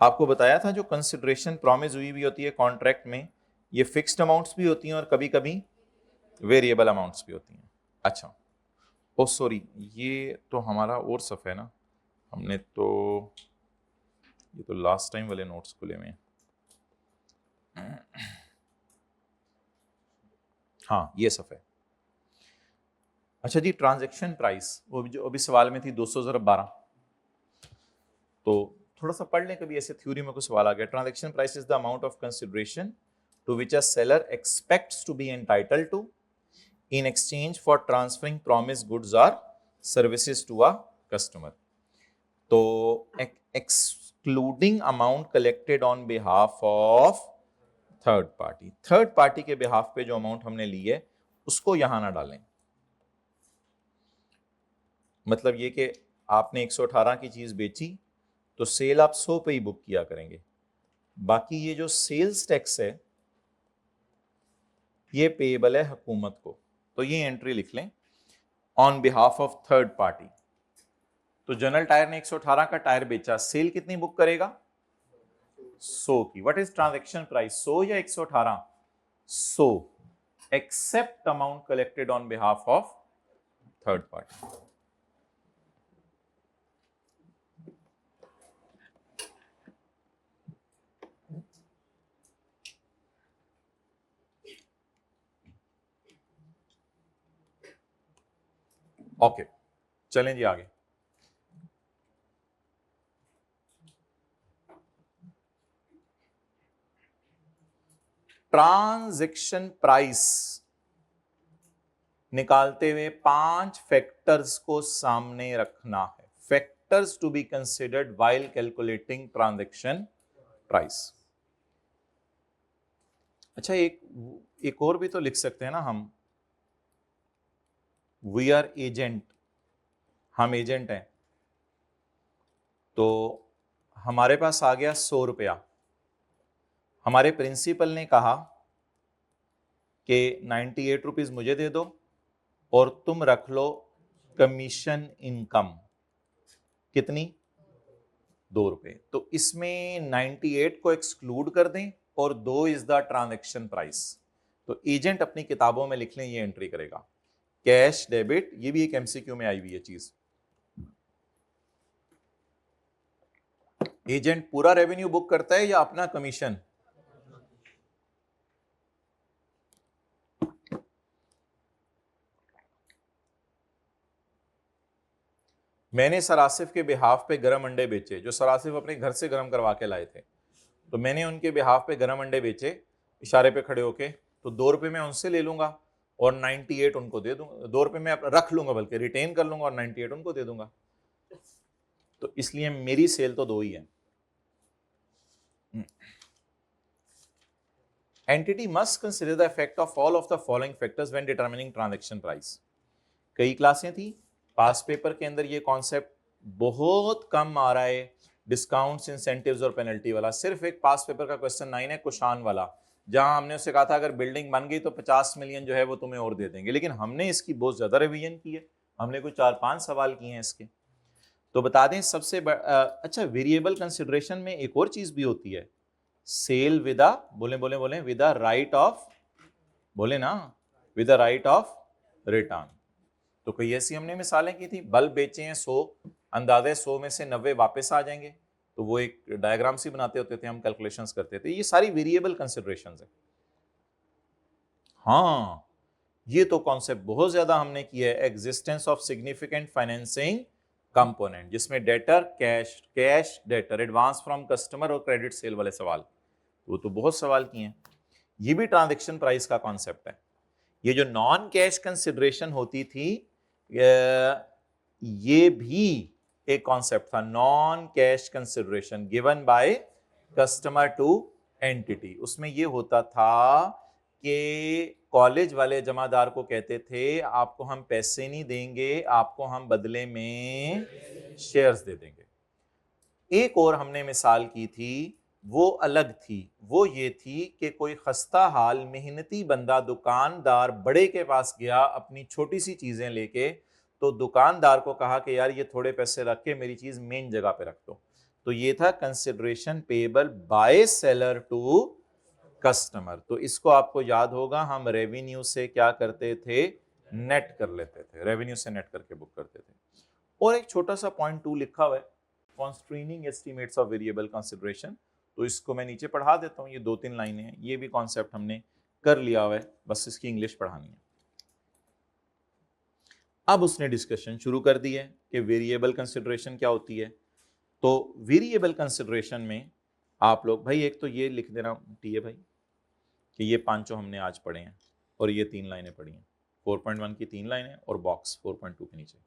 आपको बताया था जो कंसिडरेशन प्रॉमिस हुई भी होती है कॉन्ट्रैक्ट में, ये फिक्स्ड अमाउंट्स भी होती हैं और कभी कभी वेरिएबल अमाउंट्स भी होती हैं। अच्छा, ओ सॉरी, ये तो हमारा और सफ़ा है ना, हमने तो ये तो लास्ट टाइम वाले नोट्स खुले हुए हैं। हाँ, ये सफ़ा है। अच्छा जी, ट्रांजैक्शन प्राइस, वो जो अभी सवाल में थी 200 तो थोड़ा सा पढ़ लें, कभी ऐसे थ्योरी में कुछ सवाल आ गया। Transaction price is the amount of consideration to which a seller expects to be entitled to in exchange for transferring promised goods or services to a customer. तो excluding amount collected on behalf of third party, third party के behalf पे जो amount हमने ली है उसको यहां ना डालें। मतलब ये कि आपने 118 की चीज बेची तो सेल आप 100 पे ही बुक किया करेंगे, बाकी ये जो सेल्स टैक्स है ये पेएबल है हुकूमत को। तो ये एंट्री लिख लें, on behalf of third party. तो जनरल टायर ने 118 का टायर बेचा, सेल कितनी बुक करेगा? 100 की। व्हाट इज ट्रांजैक्शन प्राइस, 100 या 118? 100 except amount collected on behalf of third party. Okay, चलें जी आगे। ट्रांजैक्शन प्राइस निकालते हुए 5 फैक्टर्स को सामने रखना है। Factors to be considered while calculating transaction price. अच्छा, एक और भी तो लिख सकते हैं ना हम, वी आर एजेंट, हम एजेंट हैं। तो हमारे पास आ गया 100 रुपया, हमारे प्रिंसिपल ने कहा कि 98 रुपीज मुझे दे दो और तुम रख लो कमीशन इनकम, कितनी? 2 रुपए। तो इसमें 98 को एक्सक्लूड कर दें और 2 इज द ट्रांजैक्शन प्राइस। तो एजेंट अपनी किताबों में लिख लें, ये एंट्री करेगा। कैश डेबिट, ये भी एक एमसीक्यू में आई हुई है चीज। एजेंट पूरा रेवेन्यू बुक करता है या अपना कमीशन? मैंने सरासिफ के बिहाफ पे गरम अंडे बेचे, जो सरासिफ अपने घर से गरम करवा के लाए थे, तो मैंने उनके बिहाफ पे गरम अंडे बेचे इशारे पे खड़े होके, तो 2 रुपए मैं उनसे ले लूंगा और 98 उनको दे दूंगा, 2 रुपए मैं रख लूंगा, बल्कि रिटेन कर लूंगा और 98 उनको दे दूंगा। तो इसलिए मेरी सेल तो 2 ही है। Entity must consider the effect of all of the following factors when determining transaction price. कई क्लासें थी, पास पेपर के अंदर ये कॉन्सेप्ट बहुत कम आ रहा है, डिस्काउंट्स, इंसेंटिव्स और पेनल्टी वाला। सिर्फ एक पास पेपर का क्वेश्चन 9 है कुशान वाला, जहां हमने उससे कहा था अगर बिल्डिंग बन गई तो 50 मिलियन जो है वो तुम्हें और दे देंगे, लेकिन हमने इसकी बहुत ज्यादा रिवीजन की है, हमने कुछ 4-5 सवाल किए हैं इसके। तो बता दें सबसे अच्छा, वेरिएबल कंसिडरेशन में एक और चीज भी होती है, सेल विद बोले विद राइट ऑफ, बोले ना, विद राइट ऑफ रिटर्न। तो कई ऐसी हमने मिसालें की थी, बल्ब बेचे हैं 100, अंदाजे 100 में से 90 वापस आ जाएंगे, तो वो एक डायग्राम सी बनाते होते थे, हम कैलकुलेशंस करते थे। ये सारी वेरिएबल कंसिडरेशंस है। हाँ, ये तो कॉन्सेप्ट बहुत ज्यादा हमने किया है, existence of significant financing component, जिसमें debtor, cash debtor, advance from customer और क्रेडिट सेल वाले सवाल, वो तो बहुत सवाल किए हैं। ये भी ट्रांजैक्शन प्राइस का कॉन्सेप्ट है। ये जो नॉन कैश कंसिडरेशन होती थी, ये भी एक कॉन्सेप्ट था, non cash consideration given by customer to entity. उसमें ये होता था कि कॉलेज वाले जमादार को कहते थे आपको हम पैसे नहीं देंगे, आपको हम बदले में शेयर्स दे देंगे। एक और हमने मिसाल की थी, वो अलग थी, वो ये थी कि कोई खस्ता हाल मेहनती बंदा दुकानदार बड़े के पास गया अपनी छोटी सी चीजें लेके, तो दुकानदार को कहा कि यार ये थोड़े पैसे रख के मेरी चीज मेन जगह पे रख दो। तो ये था consideration payable by seller to customer. तो इसको आपको याद होगा, हम रेवेन्यू से क्या करते थे, नेट कर लेते थे, रेवेन्यू से नेट करके बुक करते थे। और एक छोटा सा पॉइंट 2 लिखा हुआ है, कॉन्स्ट्रेनिंग एस्टिमेट्स ऑफ वेरिएबल कंसिडरेशन, तो इसको मैं नीचे पढ़ा देता हूं, ये 2-3 लाइनें हैं, ये भी कॉन्सेप्ट हमने कर लिया हुआ है, बस इसकी इंग्लिश पढ़ानी है। अब उसने डिस्कशन शुरू कर दी है कि वेरिएबल कंसिडरेशन क्या होती है। तो वेरिएबल कंसिडरेशन में आप लोग भाई एक तो ये लिख देना टीए भाई कि ये 5 हमने आज पढ़े हैं और ये 3 लाइनें पढ़ी हैं, 4.1 की 3 लाइनें और बॉक्स 4.2 के नीचे।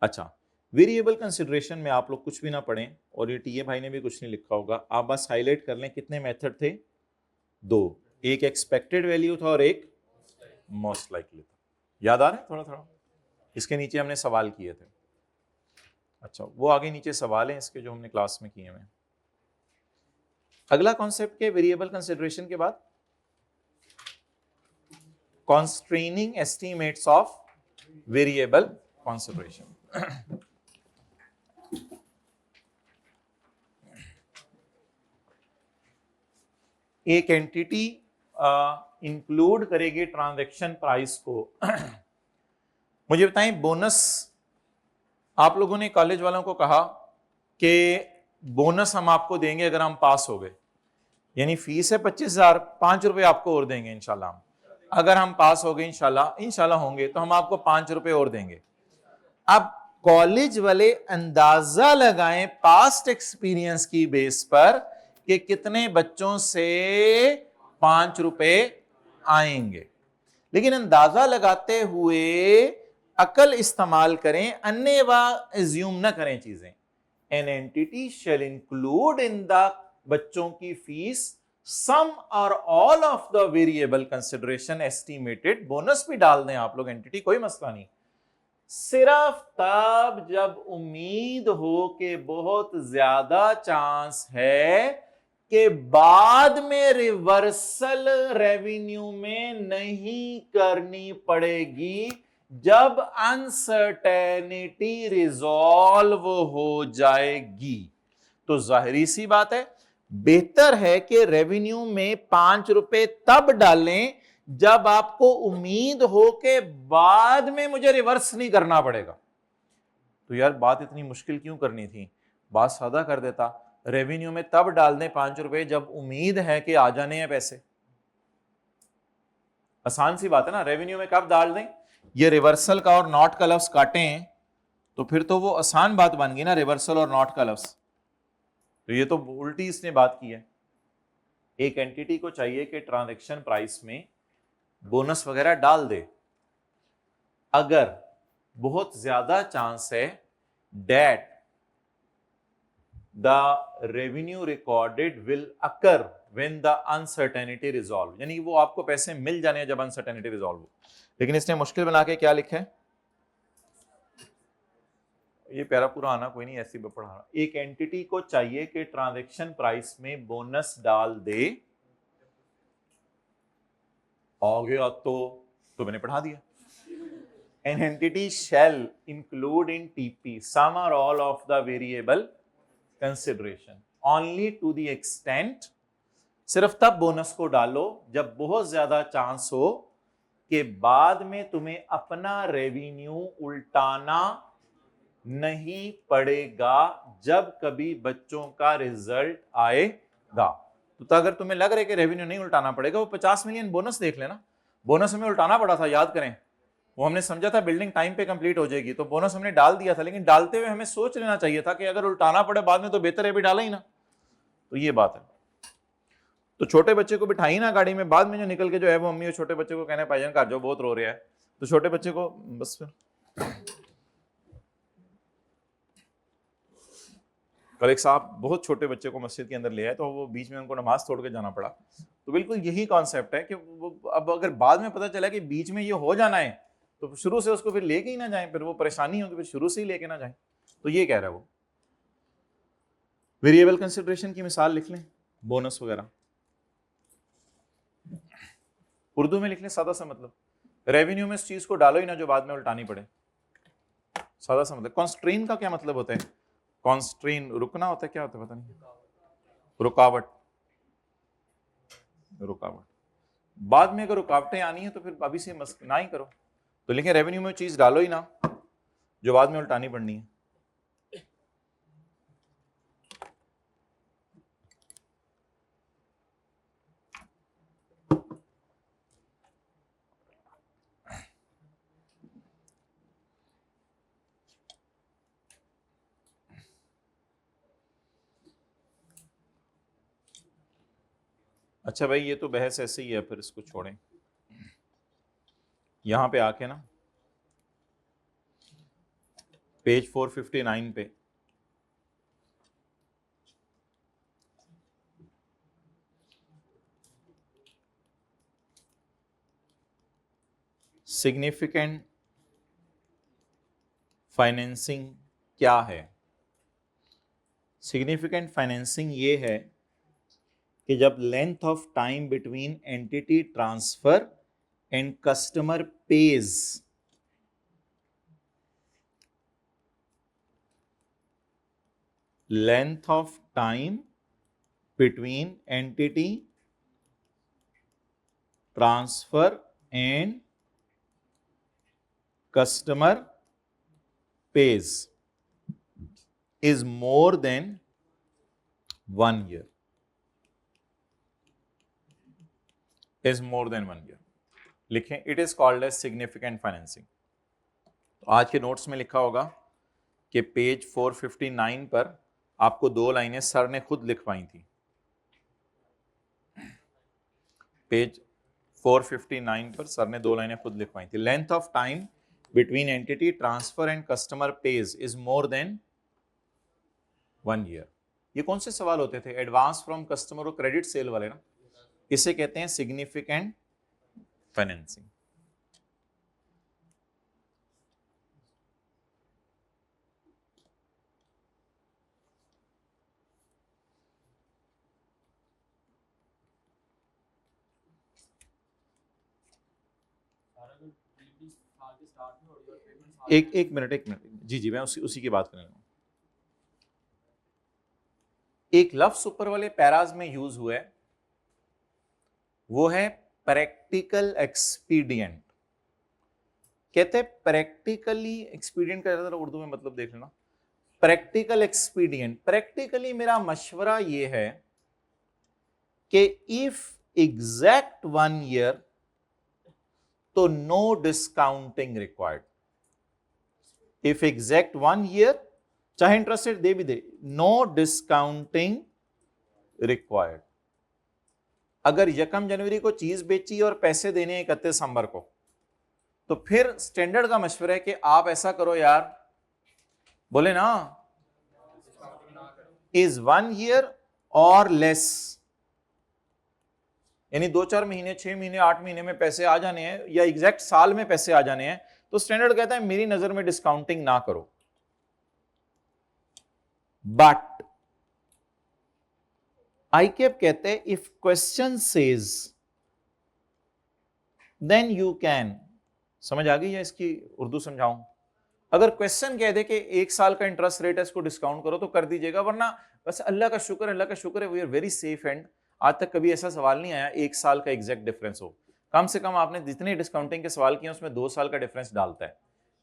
अच्छा, वेरिएबल कंसिडरेशन में आप लोग कुछ भी ना पढ़ें, और ये टीए भाई ने भी कुछ नहीं लिखा होगा, आप बस हाईलाइट कर लें कितने मेथड थे, 2, एक एक्सपेक्टेड वैल्यू था और एक मोस्ट लाइकली था। याद आ रहा है थोड़ा थोड़ा? इसके नीचे हमने सवाल किए थे। अच्छा, वो आगे नीचे सवाल हैं इसके जो हमने क्लास में किए हैं। अगला कॉन्सेप्ट के वेरिएबल कंसिडरेशन के बाद कॉन्स्ट्रेनिंग एस्टिमेट्स ऑफ वेरिएबल कंसिडरेशन। एक एंटिटी इंक्लूड करेगी ट्रांजैक्शन प्राइस को। मुझे बताएं, बोनस, आप लोगों ने कॉलेज वालों को कहा कि बोनस हम आपको देंगे अगर हम पास हो गए, यानी फीस है 25,000, 5 रुपए आपको और देंगे इंशाल्लाह। अगर हम पास हो गए इंशाल्लाह होंगे तो हम आपको 5 रुपए और देंगे। अब कॉलेज वाले अंदाजा लगाएं पास्ट एक्सपीरियंस की बेस पर कि कितने बच्चों से 5 रुपए आएंगे, लेकिन अंदाजा लगाते हुए अकल इस्तेमाल करें, अन्यथा एज्यूम ना करें चीजें। An entity shall include in the बच्चों की फीस सम और all of the variable consideration estimated. Bonus भी डाल दें आप लोग एंटिटी, कोई मसला नहीं, सिर्फ तब जब उम्मीद हो कि बहुत ज्यादा चांस है कि बाद में रिवर्सल रेवेन्यू में नहीं करनी पड़ेगी, जब अनसर्टेनिटी रिजॉल्व हो जाएगी। तो जाहिर सी बात है, बेहतर है कि रेवेन्यू में 5 रुपए तब डालें जब आपको उम्मीद हो कि बाद में मुझे रिवर्स नहीं करना पड़ेगा। तो यार बात इतनी मुश्किल क्यों करनी थी, बात सादा कर देता, रेवेन्यू में तब डाल दें 5 रुपए जब उम्मीद है कि आ जाने हैं पैसे। आसान सी बात है ना, रेवेन्यू में कब डाल दें, ये रिवर्सल का और नॉट का लफ्ज काटें तो फिर तो वो आसान बात बन गई ना, रिवर्सल और नॉट का लफ्ज। तो ये तो उल्टी इसने बात की है। एक एंटिटी को चाहिए कि ट्रांजैक्शन प्राइस में बोनस वगैरह डाल दे अगर बहुत ज्यादा चांस है that the revenue recorded will occur when the uncertainty resolve, यानी वो आपको पैसे मिल जाने हैं जब अनसर्टेनिटी रिजॉल्व हो। लेकिन इसने मुश्किल बना के क्या लिखा है, ये पैरा पूरा आना कोई नहीं, ऐसे ही पढ़ा रहा। एक एंटिटी को चाहिए कि ट्रांजैक्शन प्राइस में बोनस डाल दे, आ गया तो मैंने पढ़ा दिया। An entity shall include in TP some or all of the variable consideration only to the extent, सिर्फ तब बोनस को डालो जब बहुत ज्यादा चांस हो कि बाद में तुम्हें अपना रेवेन्यू उल्टाना नहीं पड़ेगा जब कभी बच्चों का रिजल्ट आएगा। तो अगर तुम्हें लग रहा है कि रेवेन्यू नहीं उल्टाना पड़ेगा, वो 50 मिलियन बोनस देख लेना। बोनस हमें उल्टाना पड़ा था, याद करें, वो हमने समझा था बिल्डिंग टाइम पे कंप्लीट हो जाएगी, तो बोनस हमने डाल दिया था, लेकिन डालते हुए हमें सोच लेना चाहिए था कि अगर उल्टाना पड़े बाद में तो बेहतर है भी डाला ही ना। तो ये बात है। तो छोटे बच्चे को बिठाई ना गाड़ी में, बाद में जो निकल के जो है वो मम्मी और छोटे बच्चे को कहने भाईजान का जो बहुत रो रहा है, तो छोटे बच्चे को बस कल एक साहब बहुत छोटे बच्चे को मस्जिद के अंदर ले आए, तो वो बीच में उनको नमाज तोड़ के जाना पड़ा। तो बिल्कुल यही कॉन्सेप्ट है कि वो अब अगर बाद में पता चला कि बीच में ये हो जाना है तो शुरू से उसको फिर लेके ही ना जाए, फिर वो परेशानी होगी, फिर शुरू से ही लेके ना जाए। तो ये कह रहा है वो। वेरिएबल कंसिडरेशन की मिसाल लिख लें, बोनस वगैरह उर्दू में लिख लें, सादा सा मतलब, रेवेन्यू में इस चीज को डालो ही ना जो बाद में उल्टानी पड़े, सादा सा मतलब। कॉन्स्ट्रेन का क्या मतलब होता है? कॉन्स्ट्रेन रुकना होता है, क्या होता है पता नहीं, रुकावट। रुकावट बाद में अगर रुकावटें आनी है तो फिर अभी से ना ही करो। तो लिखें रेवेन्यू में चीज डालो ही ना जो बाद में उल्टानी पड़नी है। अच्छा भाई, ये तो बहस ऐसे ही है, फिर इसको छोड़ें। यहां पे आके ना पेज 459 पे सिग्निफिकेंट फाइनेंसिंग क्या है? सिग्निफिकेंट फाइनेंसिंग ये है कि जब length of time between entity transfer and customer page length of time between entity transfer and customer pays is more than 1 year. Is more than 1 year. लिखें, it is called as significant financing. तो आज के notes में लिखा होगा कि page 459 पर आपको 2 लाइनें सर ने खुद लिखवाई थी। पेज 459 पर सर ने 2 लाइनें खुद लिखवाई थी। Length of time between entity transfer and customer page is more than 1 year. ये कौन से सवाल होते थे? एडवांस फ्रॉम कस्टमर और क्रेडिट सेल वाले ना। इसे कहते हैं सिग्निफिकेंट फाइनेंसिंग। एक मिनट जी मैं उसी की बात करने लगा। एक लफ्ज ऊपर वाले पैराज में यूज हुआ है, वो है प्रैक्टिकल एक्सपीडियंट। कहते हैं प्रैक्टिकली एक्सपीडियंट का उर्दू में मतलब देख लेना। प्रैक्टिकल एक्सपीडियंट, प्रैक्टिकली मेरा मशवरा ये है कि इफ एग्जैक्ट 1 ईयर तो no discounting required. If exact 1 year, चाहे इंटरेस्ट रेट दे भी दे, नो डिस्काउंटिंग रिक्वायर्ड। अगर 1 जनवरी को चीज बेची और पैसे देने 31 दिसंबर को, तो फिर स्टैंडर्ड का मशवरा है कि आप ऐसा करो यार, बोले ना, इज 1 ईयर और लेस, यानी 2-4 महीने, 6 महीने, 8 महीने में पैसे आ जाने हैं या एग्जैक्ट साल में पैसे आ जाने हैं, तो स्टैंडर्ड कहता है मेरी नजर में डिस्काउंटिंग ना करो। बट आईकेप कहते हैं if question says then you can. समझ आ गई है इसकी उर्दू समझाऊं? अगर क्वेश्चन कह दे कि 1 साल का इंटरेस्ट रेट है इसको डिस्काउंट करो तो कर दीजिएगा, वरना बस अल्लाह का शुक्र है, अल्लाह का शुक्र है, we are very safe and आज तक कभी ऐसा सवाल नहीं आया 1 साल का एग्जैक्ट डिफरेंस हो। कम से कम आपने जितने डिस्काउंटिंग के सवाल किए उसमें 2 साल का डिफरेंस डालता है,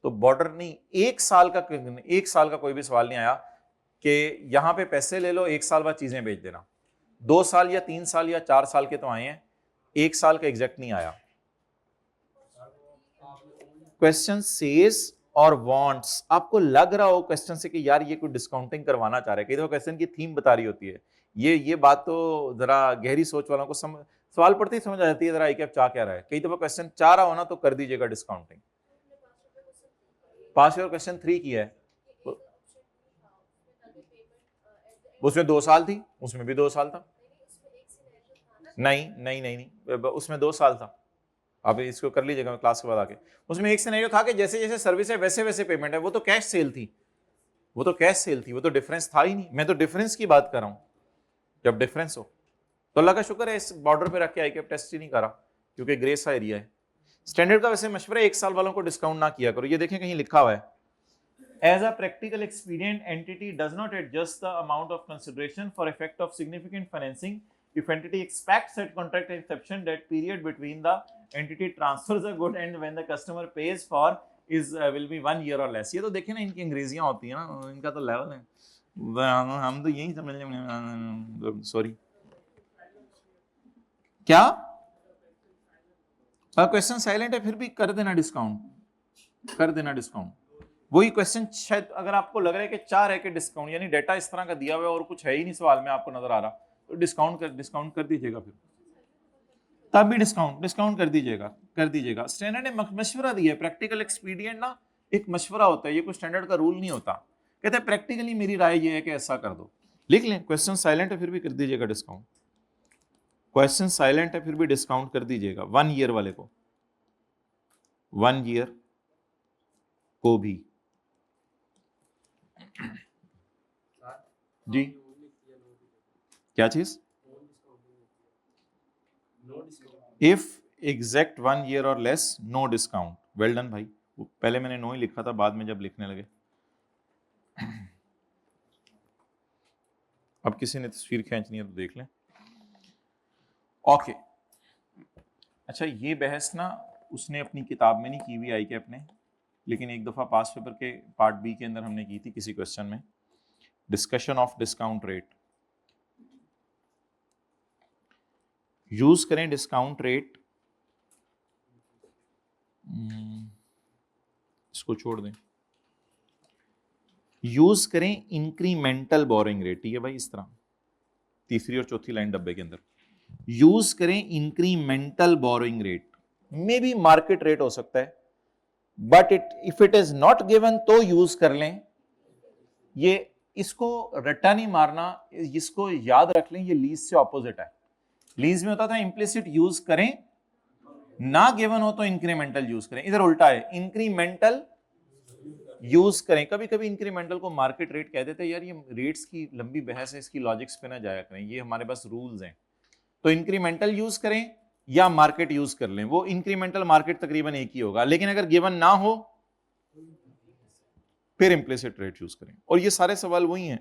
तो बॉर्डर नहीं, 1 साल का कोई भी सवाल नहीं आया कि यहां पे पैसे ले लो 1 साल बाद चीजें बेच देना। 2 साल या 3 साल या 4 साल के तो आए हैं, 1 साल का एग्जैक्ट नहीं आया। क्वेश्चन सेज और वांट्स, आपको लग रहा हो क्वेश्चन से कि यार ये कोई डिस्काउंटिंग करवाना चाह रहा है, कई दफा क्वेश्चन की थीम बता रही होती है, ये बात तो जरा गहरी सोच वालों को सवाल पढ़ते ही समझ आ जाती है जरा आईकेप चाह क्या रहा है। कई दफा क्वेश्चन चाह रहा हो ना तो कर दीजिएगा डिस्काउंटिंग। पास ईयर क्वेश्चन 3 किया है, उसमें 2 साल थी, उसमें भी 2 साल था। नहीं, उसमें 2 साल था। अब इसको कर लीजिएगा क्लास के बाद आके। उसमें एक सिनेरियो था कि जैसे जैसे सर्विस है वैसे वैसे पेमेंट है, वो तो कैश सेल थी, वो तो डिफरेंस था ही नहीं। मैं तो डिफरेंस की बात कर रहा हूं, जब डिफरेंस हो तो अल्लाह का शुक्र है इस बॉर्डर पे रख के आईकेप टेस्ट ही नहीं करा, क्योंकि ग्रे सा एरिया है। स्टैंडर्ड का वैसे मशवरा 1 साल वालों को डिस्काउंट ना किया करो। ये देखें कहीं लिखा हुआ है, as a practical expedient entity does not adjust the amount of consideration for effect of significant financing if entity expects at contract inception that period between the entity transfers a good and when the customer pays for is will be 1 year or less। ये तो देखें ना, इनकी अंग्रेजियां होती है ना, इनका तो लेवल है, हम तो यही समझ, सॉरी क्या क्वेश्चन साइलेंट है फिर भी कर देना डिस्काउंट, कर देना डिस्काउंट। वही क्वेश्चन शायद अगर आपको लग रहा है कि 4 है कि डिस्काउंट, यानी डेटा इस तरह का दिया हुआ है और कुछ है ही नहीं सवाल में आपको नजर आ रहा, तो डिस्काउंट कर दीजिएगा, फिर तब भी डिस्काउंट कर दीजिएगा। स्टैंडर्ड ने मशवरा दिया है, प्रैक्टिकल एक्सपीडिएंट ना एक मशवरा होता है, ये कोई स्टैंडर्ड का रूल नहीं होता। कहते हैं प्रैक्टिकली मेरी राय ये है कि ऐसा कर दो। लिख लें, क्वेश्चन साइलेंट है फिर भी कर दीजिएगा डिस्काउंट, क्वेश्चन साइलेंट है फिर भी डिस्काउंट कर दीजिएगा। 1 ईयर वाले को, 1 ईयर को भी जी, क्या चीज? If exact 1 year or less no discount. Well done भाई, पहले मैंने नो ही लिखा था, बाद में जब लिखने लगे। अब किसी ने तस्वीर खींचनी है तो देख लें। ओके, अच्छा ये बहस ना उसने अपनी किताब में नहीं की हुई आईकेप ने, लेकिन एक दफा पास पेपर के पार्ट बी के अंदर हमने की थी किसी क्वेश्चन में, discussion of discount rate. Use करें डिस्काउंट रेट, इसको छोड़ दें, यूज करें इंक्रीमेंटल बोरिंग रेट। ठीक है भाई, इस तरह तीसरी और चौथी लाइन डब्बे के अंदर, यूज करें incremental boring rate, may be market rate हो सकता है, but if it is not given तो यूज कर लें। ये इसको रट्टा नहीं मारना, इसको याद रख लें, ये लीज से ऑपोजिट है। लीज में होता था इम्प्लिसिट यूज करें, ना गिवन हो तो इंक्रीमेंटल यूज करें, इधर उल्टा है, इंक्रीमेंटल यूज करें। कभी कभी इंक्रीमेंटल को मार्केट रेट कह देते हैं, यार ये रेट्स की लंबी बहस है, इसकी लॉजिक्स पे ना जाया करें, ये हमारे पास रूल्स हैं। तो इंक्रीमेंटल यूज करें या मार्केट यूज कर लें, वो इंक्रीमेंटल मार्केट तकरीबन एक ही होगा, लेकिन अगर गिवन ना हो फिर इम्प्लिसिट रेट यूज करें। और ये सारे सवाल वही हैं,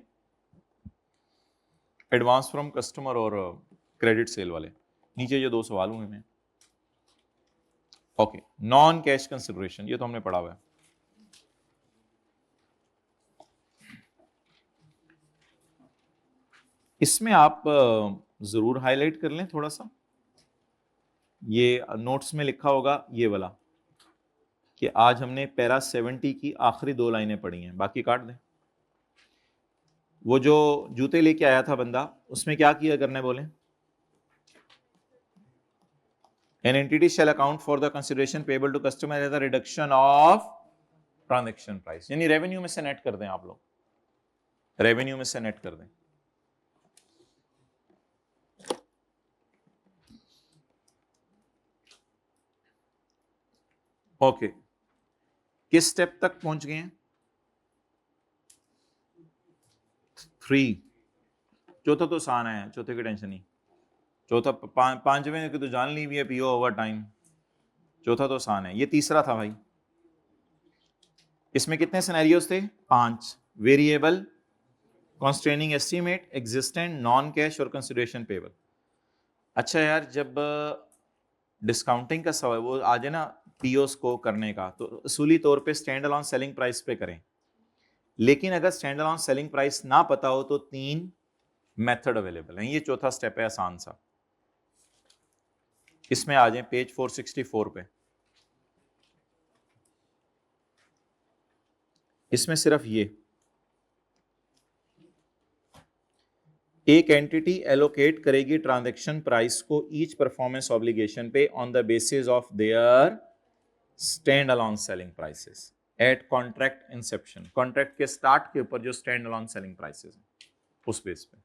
एडवांस फ्रॉम कस्टमर और क्रेडिट सेल वाले, नीचे ये 2 सवाल हुए हैं। ओके, नॉन कैश कंसिडरेशन, ये तो हमने पढ़ा हुआ है। इसमें आप जरूर हाईलाइट कर लें थोड़ा सा, ये नोट्स में लिखा होगा ये वाला कि आज हमने पैरा 70 की आखिरी 2 लाइनें पढ़ी हैं, बाकी काट दें। वो जो जूते लेके आया था बंदा, उसमें क्या किया करने बोले? An entity shall account for the consideration payable to customer as a reduction of transaction price. यानी रेवेन्यू में से नेट कर दें आप लोग, रेवेन्यू में से नेट कर दें. ओके, किस स्टेप तक पहुंच गए हैं? 3. चौथा तो आसान है, चौथे की टेंशन नहीं. चौथा पांचवें की तो जान ली हुई है, पीओ ओवर टाइम. चौथा तो आसान है. ये तीसरा था भाई. इसमें कितने सिनेरियोस थे? 5. Variable, constraining estimate, existent, non cash और कंसिडरेशन पेबल. अच्छा यार, जब डिस्काउंटिंग का सवाल वो आ जाए ना पीओस को करने का, तो असूली तौर पे स्टैंड अलोन सेलिंग प्राइस पे करें. लेकिन अगर स्टैंड अलोन सेलिंग प्राइस ना पता हो तो 3 मेथड अवेलेबल हैं. ये चौथा स्टेप है आसान सा. इसमें आ जाए पेज 464 पे. इसमें सिर्फ ये एक एंटिटी एलोकेट करेगी ट्रांजैक्शन प्राइस को ईच परफॉर्मेंस ऑब्लिगेशन पे on the basis of their stand alone selling prices at contract inception. Contract के स्टार्ट के ऊपर जो स्टैंड अलोन सेलिंग प्राइसेस हैं उस बेस पे.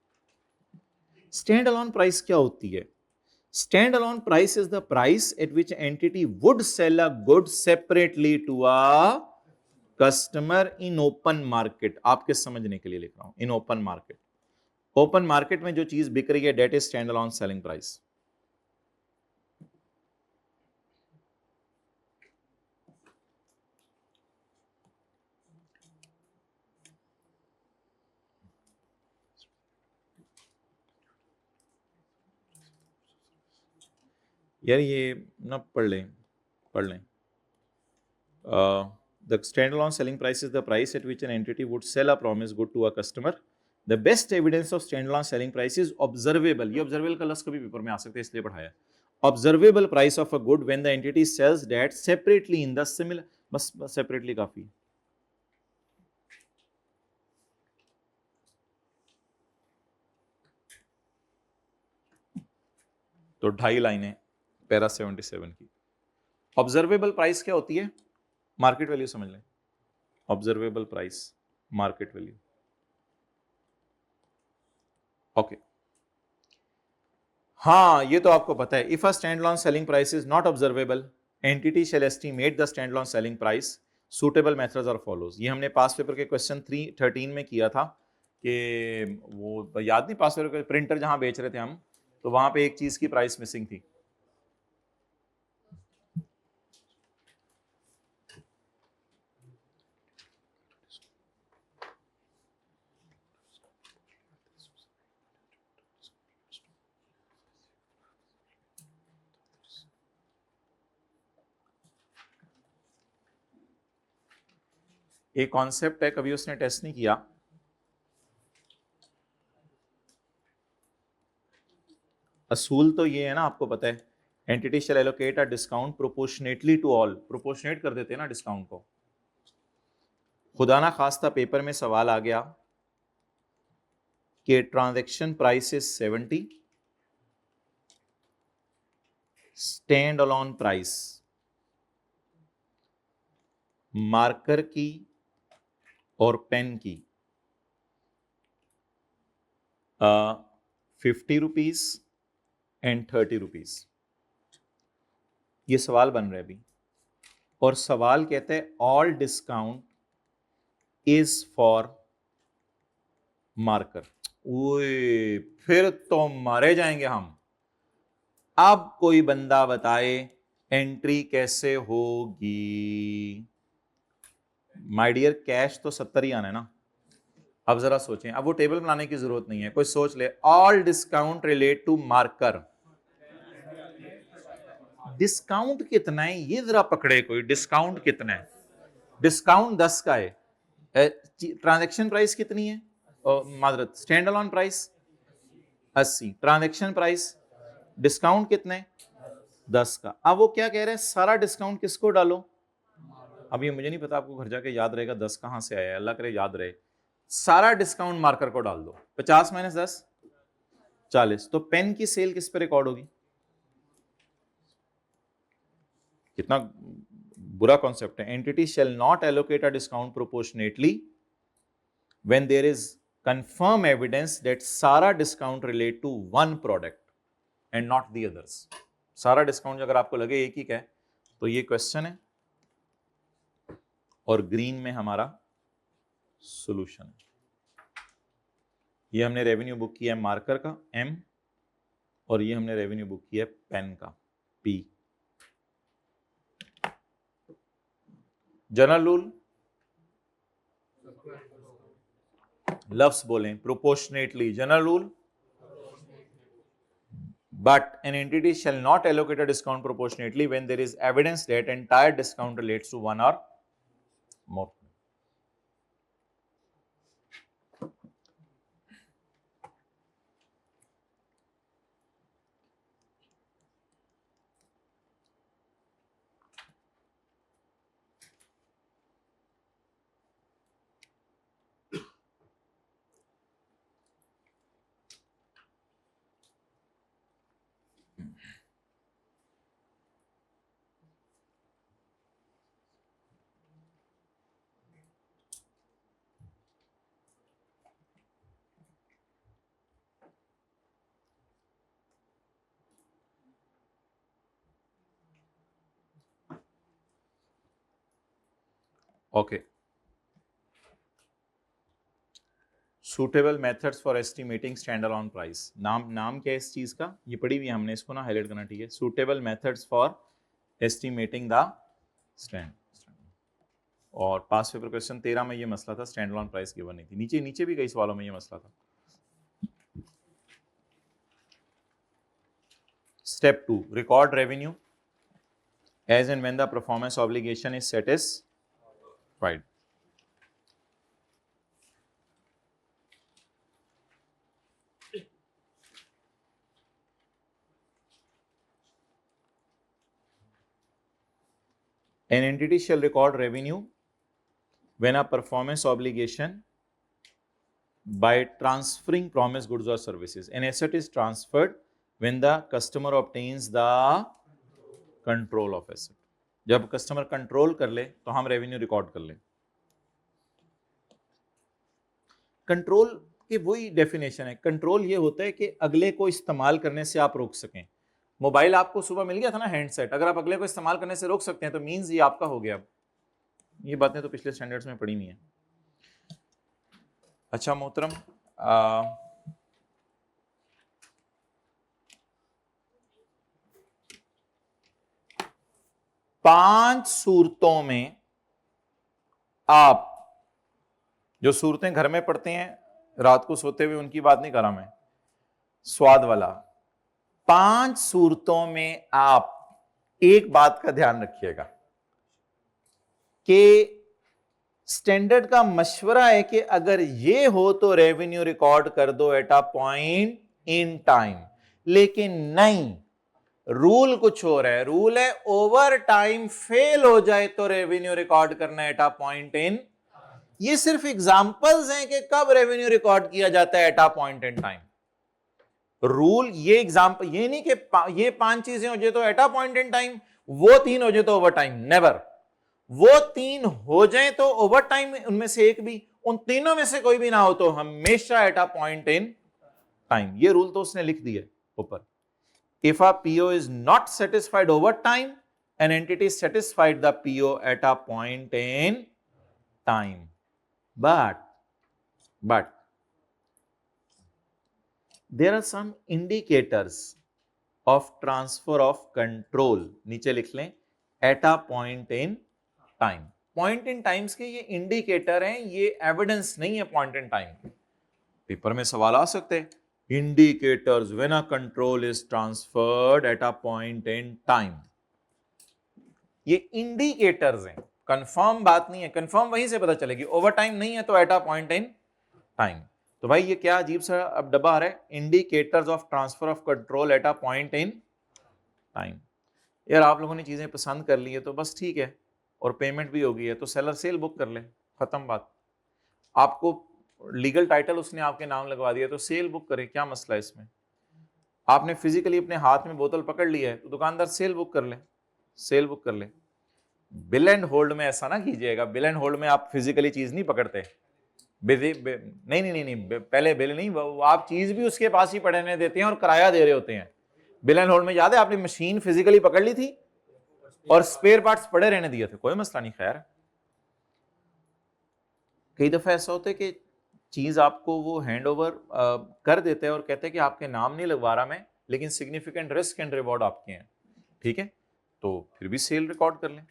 स्टैंड अलोन प्राइस क्या होती है? Stand alone price is the price at which entity would sell a good separately to a customer in open market. आपके समझने के लिए लिख रहा हूं, in open market. Open market में जो चीज बिक रही है that is stand alone selling price. यार ये ना पढ़ लें. The standalone selling price is the price at which an entity would sell a promised good to a customer. The best evidence of standalone selling price is observable. ये observable का लफ्ज़ कभी paper में आ सकते हैं इसलिए पढ़ाया. Observable price of a good when the entity sells that separately in the similar. बस separately काफी. तो 2.5 लाइनें पैरा 77 की. ऑब्जर्वेबल प्राइस क्या होती है? मार्केट वैल्यू समझ लें. Observable price market value. Okay, हाँ ये तो आपको पता है. If a standalone selling price is not observable, entity shall estimate the standalone selling price. Suitable methods are follows. ये हमने पास पेपर के क्वेश्चन 313 में किया था कि वो याद नहीं, पास पेपर प्रिंटर जहां बेच रहे थे हम, तो वहां पे एक चीज की प्राइस मिसिंग थी. एक कॉन्सेप्ट है, कभी उसने टेस्ट नहीं किया. असूल तो ये है ना, आपको पता है. Entity shall allocate a discount proportionately to all. Proportionate कर देते हैं ना डिस्काउंट को. खुदा ना खास्ता पेपर में सवाल आ गया कि transaction price is 70, stand alone price marker की और पेन की 50 रुपीज एंड 30 रुपीज. ये सवाल बन रहा है अभी, और सवाल कहते हैं all discount is for marker. ओए फिर तो मारे जाएंगे हम. अब कोई बंदा बताए एंट्री कैसे होगी? माय डियर, कैश तो 70 ही आना है ना. अब जरा सोचें, अब वो टेबल बनाने की जरूरत नहीं है, कोई सोच ले. All discount relate to marker. Discount कितना है ये जरा पकड़े कोई. डिस्काउंट कितना है? डिस्काउंट 10 का है. ट्रांजैक्शन प्राइस कितनी है? मादरत, stand alone price 80. Transaction price, discount कितना है? 10 का. अब वो क्या कह रहे हैं, सारा डिस्काउंट किसको डालो? अब ये मुझे नहीं पता, आपको घर जाके याद रहेगा 10 कहां से आया है, अल्लाह करे याद रहे. सारा डिस्काउंट मार्कर को डाल दो. 50 माइनस 10 40. तो पेन की सेल किस पे रिकॉर्ड होगी? कितना बुरा कॉन्सेप्ट है। Entity shall not allocate a discount proportionately when there is confirm evidence that सारा discount relate to one product and not the others. सारा डिस्काउंट अगर आपको लगे एक ही का है तो ये क्वेश्चन है, और ग्रीन में हमारा सॉल्यूशन है। ये हमने रेवेन्यू बुक किया है मार्कर का M, और ये हमने रेवेन्यू बुक किया है पेन का P। जनरल रूल लफ्ज बोलें proportionately. General rule, but an entity shall not allocate a discount proportionately when there is evidence that entire discount relates to one or more. Okay. Suitable methods for estimating standalone price. नाम क्या है इस चीज का, ये पढ़ी हुई हमने, इसको ना हाईलाइट करना, ठीक है। Suitable methods for estimating the stand। और पास पेपर क्वेश्चन 13 में ये मसला था, स्टैंड अलोन प्राइस गिवन नहीं थी। नीचे भी कई सवालों में ये मसला था। Step 2, record revenue as and when the performance obligation is satisfied. An entity shall record revenue when a performance obligation by transferring promised goods or services. An asset is transferred when the customer obtains the control of asset. जब customer control कर ले तो हम revenue record कर ले। Control की वही definition है। कंट्रोल ये होता है कि अगले को इस्तेमाल करने से आप रोक सकें। मोबाइल आपको सुबह मिल गया था ना हैंडसेट, अगर आप अगले को इस्तेमाल करने से रोक सकते हैं तो मींस ये आपका हो गया। ये बातें तो पिछले स्टैंडर्ड्स में पढ़ी नहीं है। अच्छा मोहतरम, 5 सूरतों में आप जो सूरतें घर में पढ़ते हैं रात को सोते हुए, उनकी बात नहीं कर रहा मैं, स्वाद वाला। 5 सूरतों में आप एक बात का ध्यान रखिएगा कि स्टैंडर्ड का मशवरा है कि अगर ये हो तो रेवेन्यू रिकॉर्ड कर दो at a point in time, लेकिन नहीं, रूल कुछ और है। रूल है ओवर टाइम फेल हो जाए तो रेवेन्यू रिकॉर्ड करना एट अ पॉइंट इन। ये सिर्फ एग्जांपल्स हैं कि कब रेवेन्यू रिकॉर्ड किया जाता है at a point in time. Rule ये एग्जांपल ये नहीं कि ये 5 चीजें हो जाए तो at a point in time, वो 3 हो जाए तो ओवर टाइम, नेवर। वो 3 हो जाए तो ओवर टाइम, उनमें से एक भी, उन तीनों में से कोई भी ना हो तो हमेशा at a point in time. ये रूल तो उसने लिख दिया ऊपर। If a PO is not satisfied over time, an entity satisfied the PO at a point in time. But there are some indicators of transfer of control. नीचे लिख लें at a point in time. Point in times के ये indicator हैं, ये evidence नहीं है point in time। Paper में सवाल आ सकते हैं, indicators when a control is transferred at a point in time। ये इंडिकेटर्स हैं, कंफर्म बात नहीं है। कंफर्म वहीं से पता चलेगी, ओवर टाइम नहीं है तो at a point in time. तो भाई ये क्या अजीब सा अब डब्बा आ रहा है, indicators of transfer of control at a point in time. यार आप लोगों ने चीजें पसंद कर ली है तो बस ठीक है, और पेमेंट भी हो गई है तो सेलर सेल बुक कर ले, खत्म बात। आपको लीगल टाइटल उसने आपके नाम लगवा दिया तो सेल बुक करे, क्या मसला है इसमें। आपने फिजिकली अपने हाथ में बोतल पकड़ ली है तो दुकानदार सेल बुक कर ले। सेल बुक कर ले। बिल एंड होल्ड में ऐसा ना कीजिएगा, बिल एंड होल्ड में आप फिजिकली चीज नहीं पकड़ते, नहीं नहीं नहीं नहीं, पहले बिल नहीं, वो आप चीज भी उसके पास ही पड़ने देते हैं और किराया दे रहे होते हैं। बिल एंड होल्ड में याद है आपने मशीन फिजिकली पकड़ ली थी और स्पेयर पार्ट्स पड़े रहने दिए थे, कोई मसला नहीं। खैर कई दफा ऐसा होता है कि चीज आपको वो हैंड ओवर कर देते हैं और कहते हैं कि आपके नाम नहीं लगवा रहा मैं, लेकिन सिग्निफिकेंट रिस्क एंड रिवॉर्ड आपके हैं, ठीक है, तो फिर भी सेल रिकॉर्ड कर लें।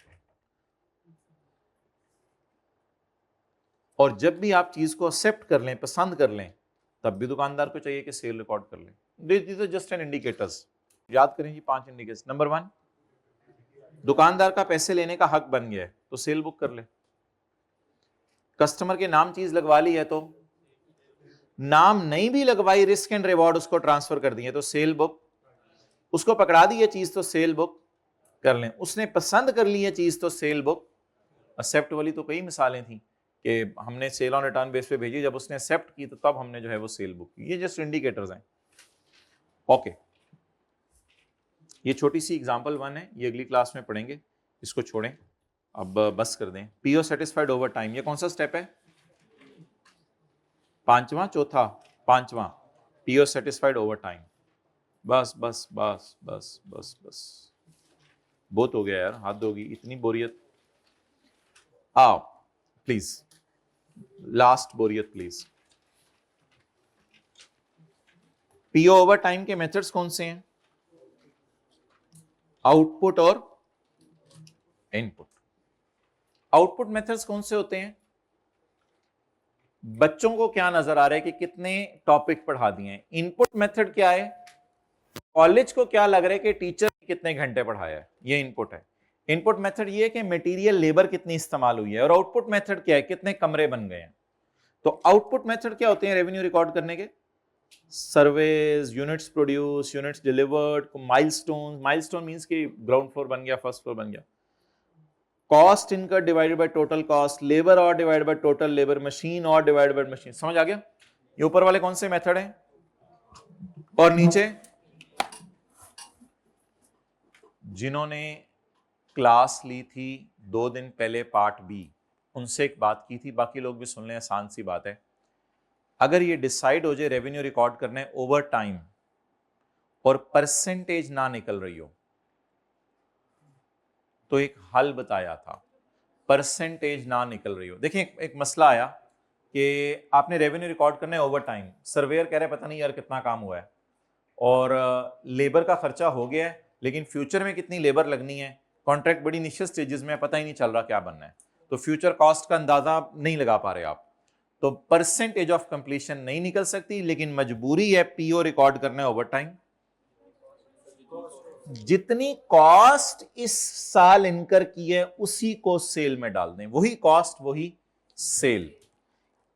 और जब भी आप चीज को एक्सेप्ट कर लें, पसंद कर लें, तब भी दुकानदार को चाहिए कि सेल रिकॉर्ड कर लें। This is just an indicators. याद करें जी 5 इंडिकेटर्स। नंबर 1, दुकानदार का पैसे लेने का हक बन गया है तो सेल बुक कर ले। कस्टमर के नाम चीज लगवा ली है तो, नाम नहीं भी लगवाई, रिस्क एंड रिवॉर्ड उसको ट्रांसफर कर दिए तो सेल बुक। उसको पकड़ा दी है चीज तो सेल बुक कर लें। उसने पसंद कर ली है चीज तो सेल बुक। एक्सेप्ट वाली तो कई मिसालें थी कि हमने सेल ऑन रिटर्न बेस पे भेजी, जब उसने एक्सेप्ट की तो तब हमने जो है वो सेल बुक की। ये जस्ट इंडिकेटर्स हैं। ओके, ये छोटी सी एग्जांपल 1 है, ये अगली क्लास में पढ़ेंगे, इसको छोड़ें, अब बस कर दें। पीओ सेटिस्फाइड ओवर टाइम, ये कौन सा स्टेप है? पांचवा, चौथा, पांचवा, पीओ सेटिस्फाइड ओवर टाइम। बस बस बस बस बस बस, बहुत हो गया यार, हद होगी, इतनी बोरियत। आओ प्लीज, लास्ट बोरियत प्लीज। पीओ ओवर टाइम के मेथड्स कौन से हैं? आउटपुट और इनपुट। आउटपुट मेथड्स कौन से होते हैं? बच्चों को क्या नजर आ रहा है कि कितने टॉपिक पढ़ा दिए हैं। इनपुट मेथड क्या है? कॉलेज को क्या लग रहा है कि टीचर ने कितने घंटे पढ़ाया है, ये इनपुट है। इनपुट मेथड ये है कि मटेरियल लेबर कितनी इस्तेमाल हुई है। और आउटपुट मेथड क्या है? कितने कमरे बन गए हैं। तो आउटपुट मेथड क्या होते हैं रेवेन्यू रिकॉर्ड करने के? Surveys, units produce, units delivered, milestone. Milestone means कि ग्राउंड फ्लोर बन गया, फर्स्ट फ्लोर बन गया। Cost incurred divided by total cost, labour और divided by total labour, machine और डिवाइडेड बाय मशीन। समझ आ गया? ये ऊपर वाले कौन से मेथड हैं? और नीचे जिन्होंने क्लास ली थी 2 दिन पहले पार्ट बी, उनसे एक बात की थी, बाकी लोग भी सुन लें, आसान सी बात है। अगर ये डिसाइड हो जाए रेवेन्यू रिकॉर्ड करने ओवर टाइम और परसेंटेज ना निकल रही हो, तो एक हल बताया था। परसेंटेज ना निकल रही हो, देखिए एक मसला आया कि आपने रेवेन्यू रिकॉर्ड करना है ओवर टाइम, सर्वेयर कह रहे पता नहीं यार कितना काम हुआ है, और लेबर का खर्चा हो गया है, लेकिन फ्यूचर में कितनी लेबर लगनी है, कॉन्ट्रैक्ट बड़ी निश्चित स्टेजेस में, पता ही नहीं चल रहा क्या बनना है, तो फ्यूचर कॉस्ट का अंदाजा नहीं लगा पा रहे आप, तो परसेंटेज ऑफ कंप्लीशन नहीं निकल सकती, लेकिन मजबूरी है पीओ रिकॉर्ड करना है ओवर टाइम। जितनी कॉस्ट इस साल इनकर की है उसी को सेल में डाल दें, वही कॉस्ट वही सेल।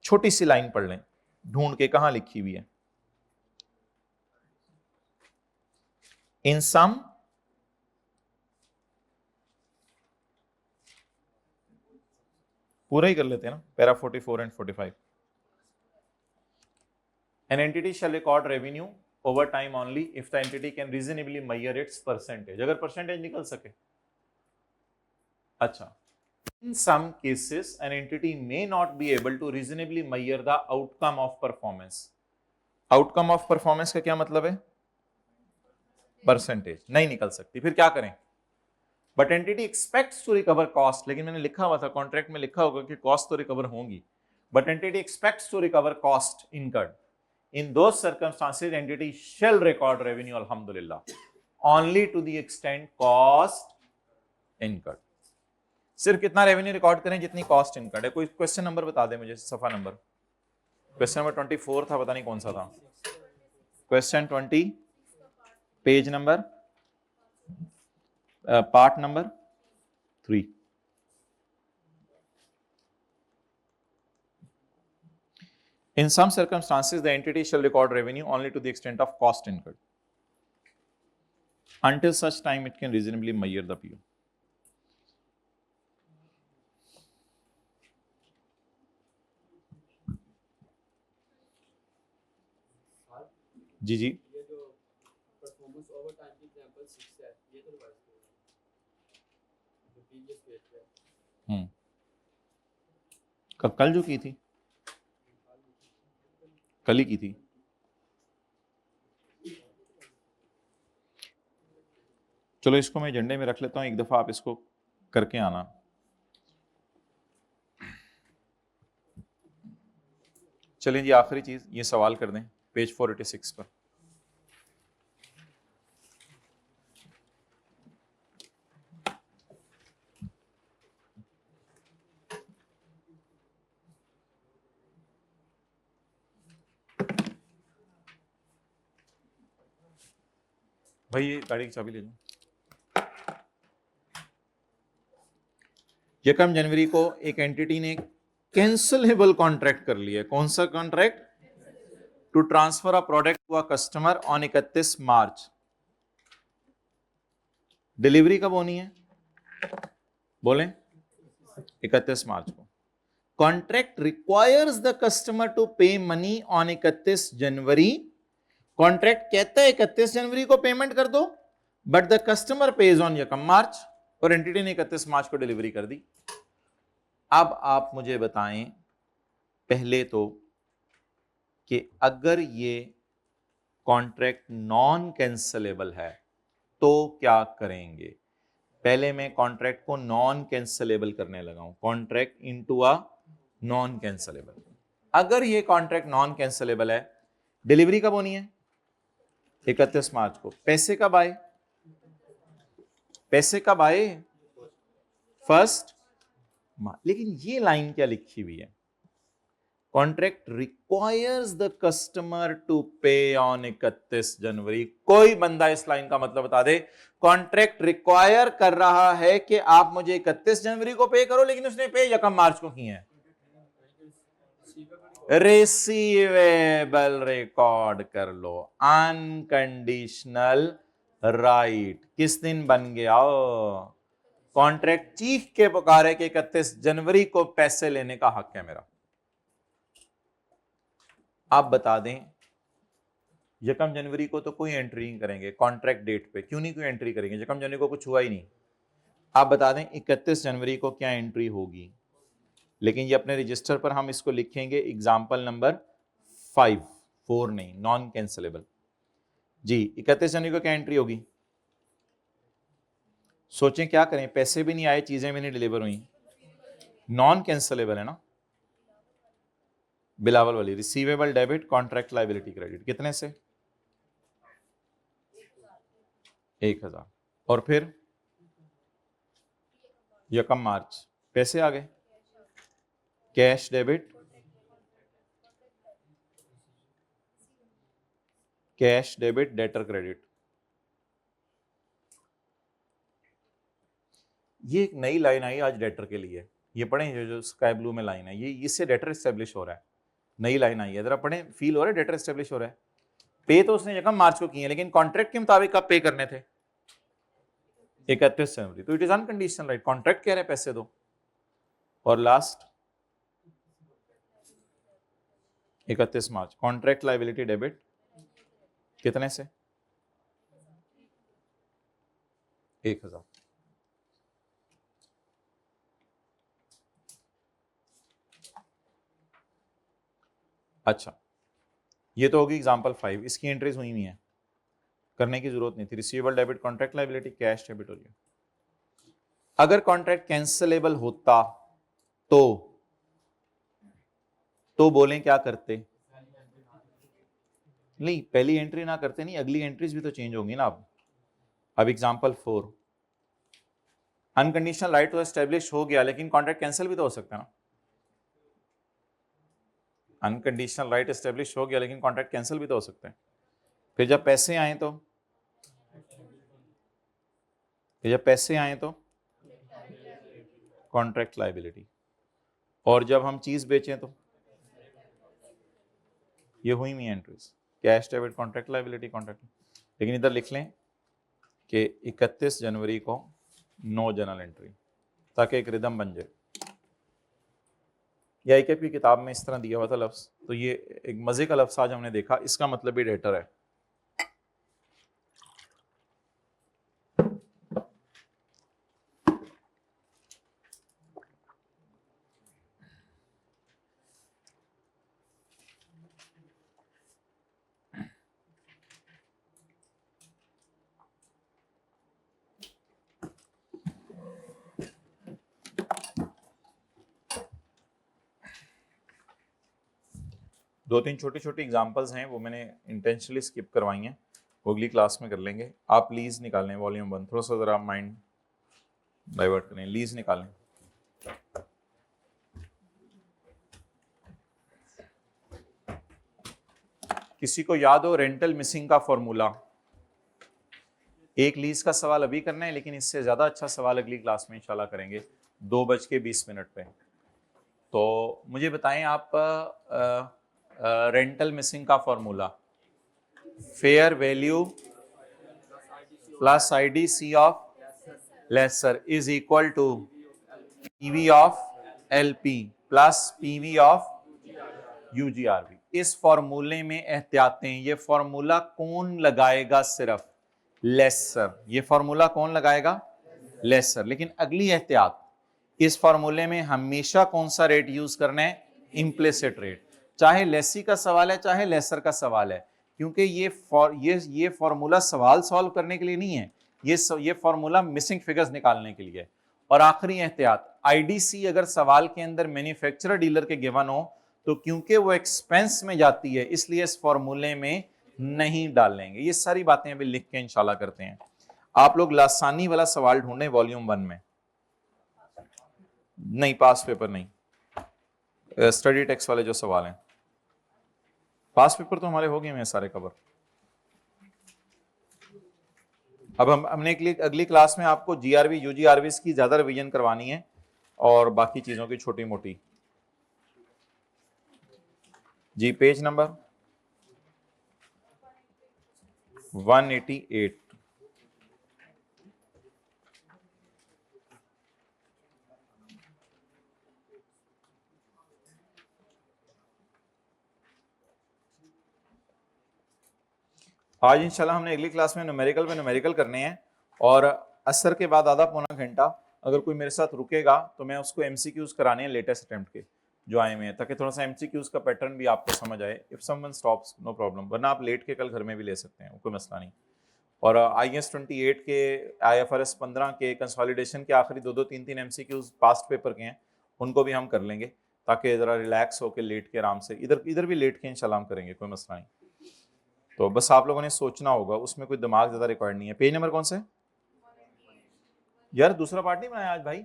छोटी सी लाइन पढ़ लें, ढूंढ के कहां लिखी हुई है। इन सम पूरा ही कर लेते हैं ना, para 44 and 45। An entity shall record revenue over time only if the entity can reasonably measure its percentage, अगर परसेंटेज निकल सके। अच्छा, in some cases an entity may not be able to reasonably measure the outcome of performance। outcome of performance का क्या मतलब है? Percentage नहीं निकल सकती, फिर क्या करें? But entity expects to recover cost, लेकिन मैंने लिखा हुआ था कॉन्ट्रैक्ट में, लिखा होगा कि कॉस्ट तो रिकवर होंगी, but entity expects to recover cost incurred. In those circumstances, entity shall record revenue, alhamdulillah, only to the extent cost incurred। सिर्फ कितना रेवेन्यू रिकॉर्ड करें जितनी कॉस्ट इनकर्ड है। कोई क्वेश्चन नंबर बता दे मुझे, सफा नंबर। क्वेश्चन नंबर 24 था, पता नहीं कौन सा था। Question 20, page number, part number 3। In some circumstances, the entity shall record revenue only to the extent of cost incurred, until such time it can reasonably measure the PO। जी जी, ये जो performance over time की example 6 है, ये तो revise करो। कब? कल जो की थी, कल ही की थी। चलो इसको मैं एजेंडे में रख लेता हूं, एक दफा आप इसको करके आना। चलिए जी, आखिरी चीज ये सवाल कर दें पेज 486 पर। भाई ये गाड़ी की चाबी ले लो। 1 जनवरी को एक एंटिटी ने कैंसलेबल कॉन्ट्रैक्ट कर लिया। कौन सा contract? To transfer a product to a customer on 31 March. Delivery कब होनी है? बोलें 31 मार्च को। Contract requires the customer to pay money on 31 January. Contract कहता है 31 जनवरी को पेमेंट कर दो, but the customer pays on 1 March, और एंटिटी ने 31 मार्च को डिलीवरी कर दी। अब आप मुझे बताएं पहले तो कि अगर ये कॉन्ट्रैक्ट नॉन कैंसलेबल है तो क्या करेंगे। पहले मैं कॉन्ट्रैक्ट को नॉन कैंसलेबल करने लगा हूं, contract into a non cancellable. अगर ये कॉन्ट्रैक्ट नॉन कैंसलेबल है, डिलीवरी कब होनी है? 31 मार्च को। पैसे कब आए? पैसे कब आए? 1 मार्च। लेकिन ये लाइन क्या लिखी हुई है? Contract requires the customer to pay on 31 January. कोई बंदा इस लाइन का मतलब बता दे। कॉन्ट्रैक्ट रिक्वायर कर रहा है कि आप मुझे 31 जनवरी को पे करो, लेकिन उसने पे 1 मार्च को किए हैं। रिसीवेबल रिकॉर्ड कर लो। अनकंडीशनल राइट किस दिन बन गया? कॉन्ट्रैक्ट चीख के पुकारे कि 31 जनवरी को पैसे लेने का हक है मेरा। आप बता दें 1 जनवरी को तो कोई एंट्री नहीं करेंगे कॉन्ट्रैक्ट डेट पे। क्यों नहीं कोई एंट्री करेंगे? 1 जनवरी को कुछ हुआ ही नहीं। आप बता दें 31 जनवरी को क्या एंट्री होगी। लेकिन ये अपने रजिस्टर पर हम इसको लिखेंगे एग्जाम्पल नंबर 5, 4 नहीं, नॉन कैंसलेबल जी। 31 जनवरी को क्या एंट्री होगी? सोचें क्या करें, पैसे भी नहीं आए, चीजें भी नहीं डिलीवर हुई, नॉन कैंसलेबल है ना। बिलावल वाली receivable debit, contract liability credit, कितने से? 1000। और फिर 1 मार्च पैसे आ गए, cash debit, cash debit, debtor credit. ये एक नई लाइन आई आज डेटर के लिए, ये पढ़ें जो स्काई ब्लू में लाइन है, ये इससे डेटर एस्टेब्लिश हो रहा है। नई लाइन आई है, जरा पढ़ें, फील हो रहा है डेटर एस्टेब्लिश हो रहा है। पे तो उसने 1 मार्च को किए हैं, लेकिन कॉन्ट्रैक्ट के मुताबिक कब पे करने थे? 31 जनवरी। तो it is unconditional right, contract कह रहे हैं पैसे दो। और लास्ट 31 मार्च, कॉन्ट्रैक्ट लायबिलिटी डेबिट कितने से? 1000। अच्छा, ये तो होगी एग्जांपल 5। इसकी एंट्रीज हुई नहीं है, करने की जरूरत नहीं थी। Receivable debit, contract liability, cash debit हो रही है। अगर कॉन्ट्रैक्ट कैंसलेबल होता तो बोलें क्या करते? नहीं, पहली एंट्री ना करते नहीं, अगली एंट्रीज भी तो चेंज होंगी ना। अब एग्जांपल 4, अनकंडीशनल राइट तो एस्टेब्लिश हो गया, लेकिन कॉन्ट्रैक्ट कैंसिल भी तो हो सकता है ना। अनकंडीशनल राइट एस्टेब्लिश हो गया, लेकिन कॉन्ट्रैक्ट कैंसिल भी तो हो सकता है। फिर जब पैसे आए तो कॉन्ट्रैक्ट लायबिलिटी, और जब हम चीज बेचें तो ये हुई नहीं entries, cash debit, contract liability, contract. लेकिन इधर लिख लें कि 31 जनवरी को नो जनरल एंट्री, ताकि एक रिदम बन जाए। ये आईकेप की किताब में इस तरह दिया हुआ था लफ्ज, तो ये एक मजे का लफ्ज आज हमने देखा, इसका मतलब भी डेटर है। दो तीन छोटी छोटी एग्जांपल्स हैं, वो मैंने इंटेंशनली स्किप करवाई हैं, वो अगली क्लास में कर लेंगे। आप लीज निकालें वॉल्यूम 1, थोड़ा सा ज़रा माइंड डाइवर्ट करें, लीज निकालें। किसी को याद हो रेंटल मिसिंग का फॉर्मूला? एक लीज का सवाल अभी करना है, लेकिन इससे ज़्यादा अच्छा सवाल अगली क्लास में इंशाल्लाह करेंगे 2:20 पे। तो मुझे बताएं आप, रेंटल मिसिंग का formula fair value plus IDC of lesser is equal to PV of LP plus PV of UGRV। इस फॉर्मूले में एहतियातें, ये फॉर्मूला कौन लगाएगा? सिर्फ लेसर। ये फॉर्मूला कौन लगाएगा? लेसर। लेकिन अगली एहतियात, इस फॉर्मूले में हमेशा कौन सा रेट यूज करना है? Implicit rate. चाहे लेसी का सवाल है चाहे लेसर का सवाल है, क्योंकि ये फॉर्मूला सवाल सॉल्व करने के लिए नहीं है, ये फॉर्मूला मिसिंग फिगर्स निकालने के लिए। और आखिरी एहतियात, IDC अगर सवाल के अंदर मैन्युफैक्चरर डीलर के गिवन हो तो क्योंकि वो एक्सपेंस में जाती है, इसलिए इस फॉर्मूले में नहीं डालेंगे। ये सारी बातें अभी लिख के इंशाल्लाह करते हैं। आप लोग लासानी वाला सवाल ढूंढें वॉल्यूम 1 में। नहीं, पास पेपर नहीं, स्टडी टेक्स्ट वाले जो सवाल हैं। पास पेपर तो हमारे हो गए हैं सारे कवर। अब हमने अगली क्लास में आपको GRV UGRV की ज्यादा रिवीजन करवानी है और बाकी चीजों की छोटी मोटी। जी, पेज नंबर 188। आज इंशाल्लाह हमने अगली क्लास में न्यूमेरिकल करने हैं, और असर के बाद आधा पौना घंटा अगर कोई मेरे साथ रुकेगा तो मैं उसको MCQs कराने हैं लेटेस्ट अटेम्प्ट के जो आए हुए हैं, ताकि थोड़ा सा MCQs का पैटर्न भी आपको समझ आए। If someone stops no problem, वरना आप लेट के कल घर में भी ले सकते हैं, कोई मसला नहीं। और IAS 28 के, IFRS 15 के, कंसोलिडेशन के आखिरी 2-2, 3-3 MCQs पास्ट पेपर के हैं, उनको भी हम कर लेंगे ताकि ज़रा रिलैक्स होकर लेट के आराम से, इधर भी लेट के इंशाल्लाह हम करेंगे, कोई मसला नहीं। तो बस आप लोगों ने सोचना होगा, उसमें कोई दिमाग ज़्यादा रिक्वायर्ड नहीं है। पेज नंबर कौन से? यार दूसरा पार्ट नहीं बनाया आज भाई?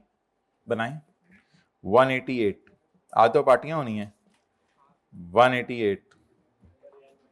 बनाएं 188। आज तो पार्टियां होनी है। 188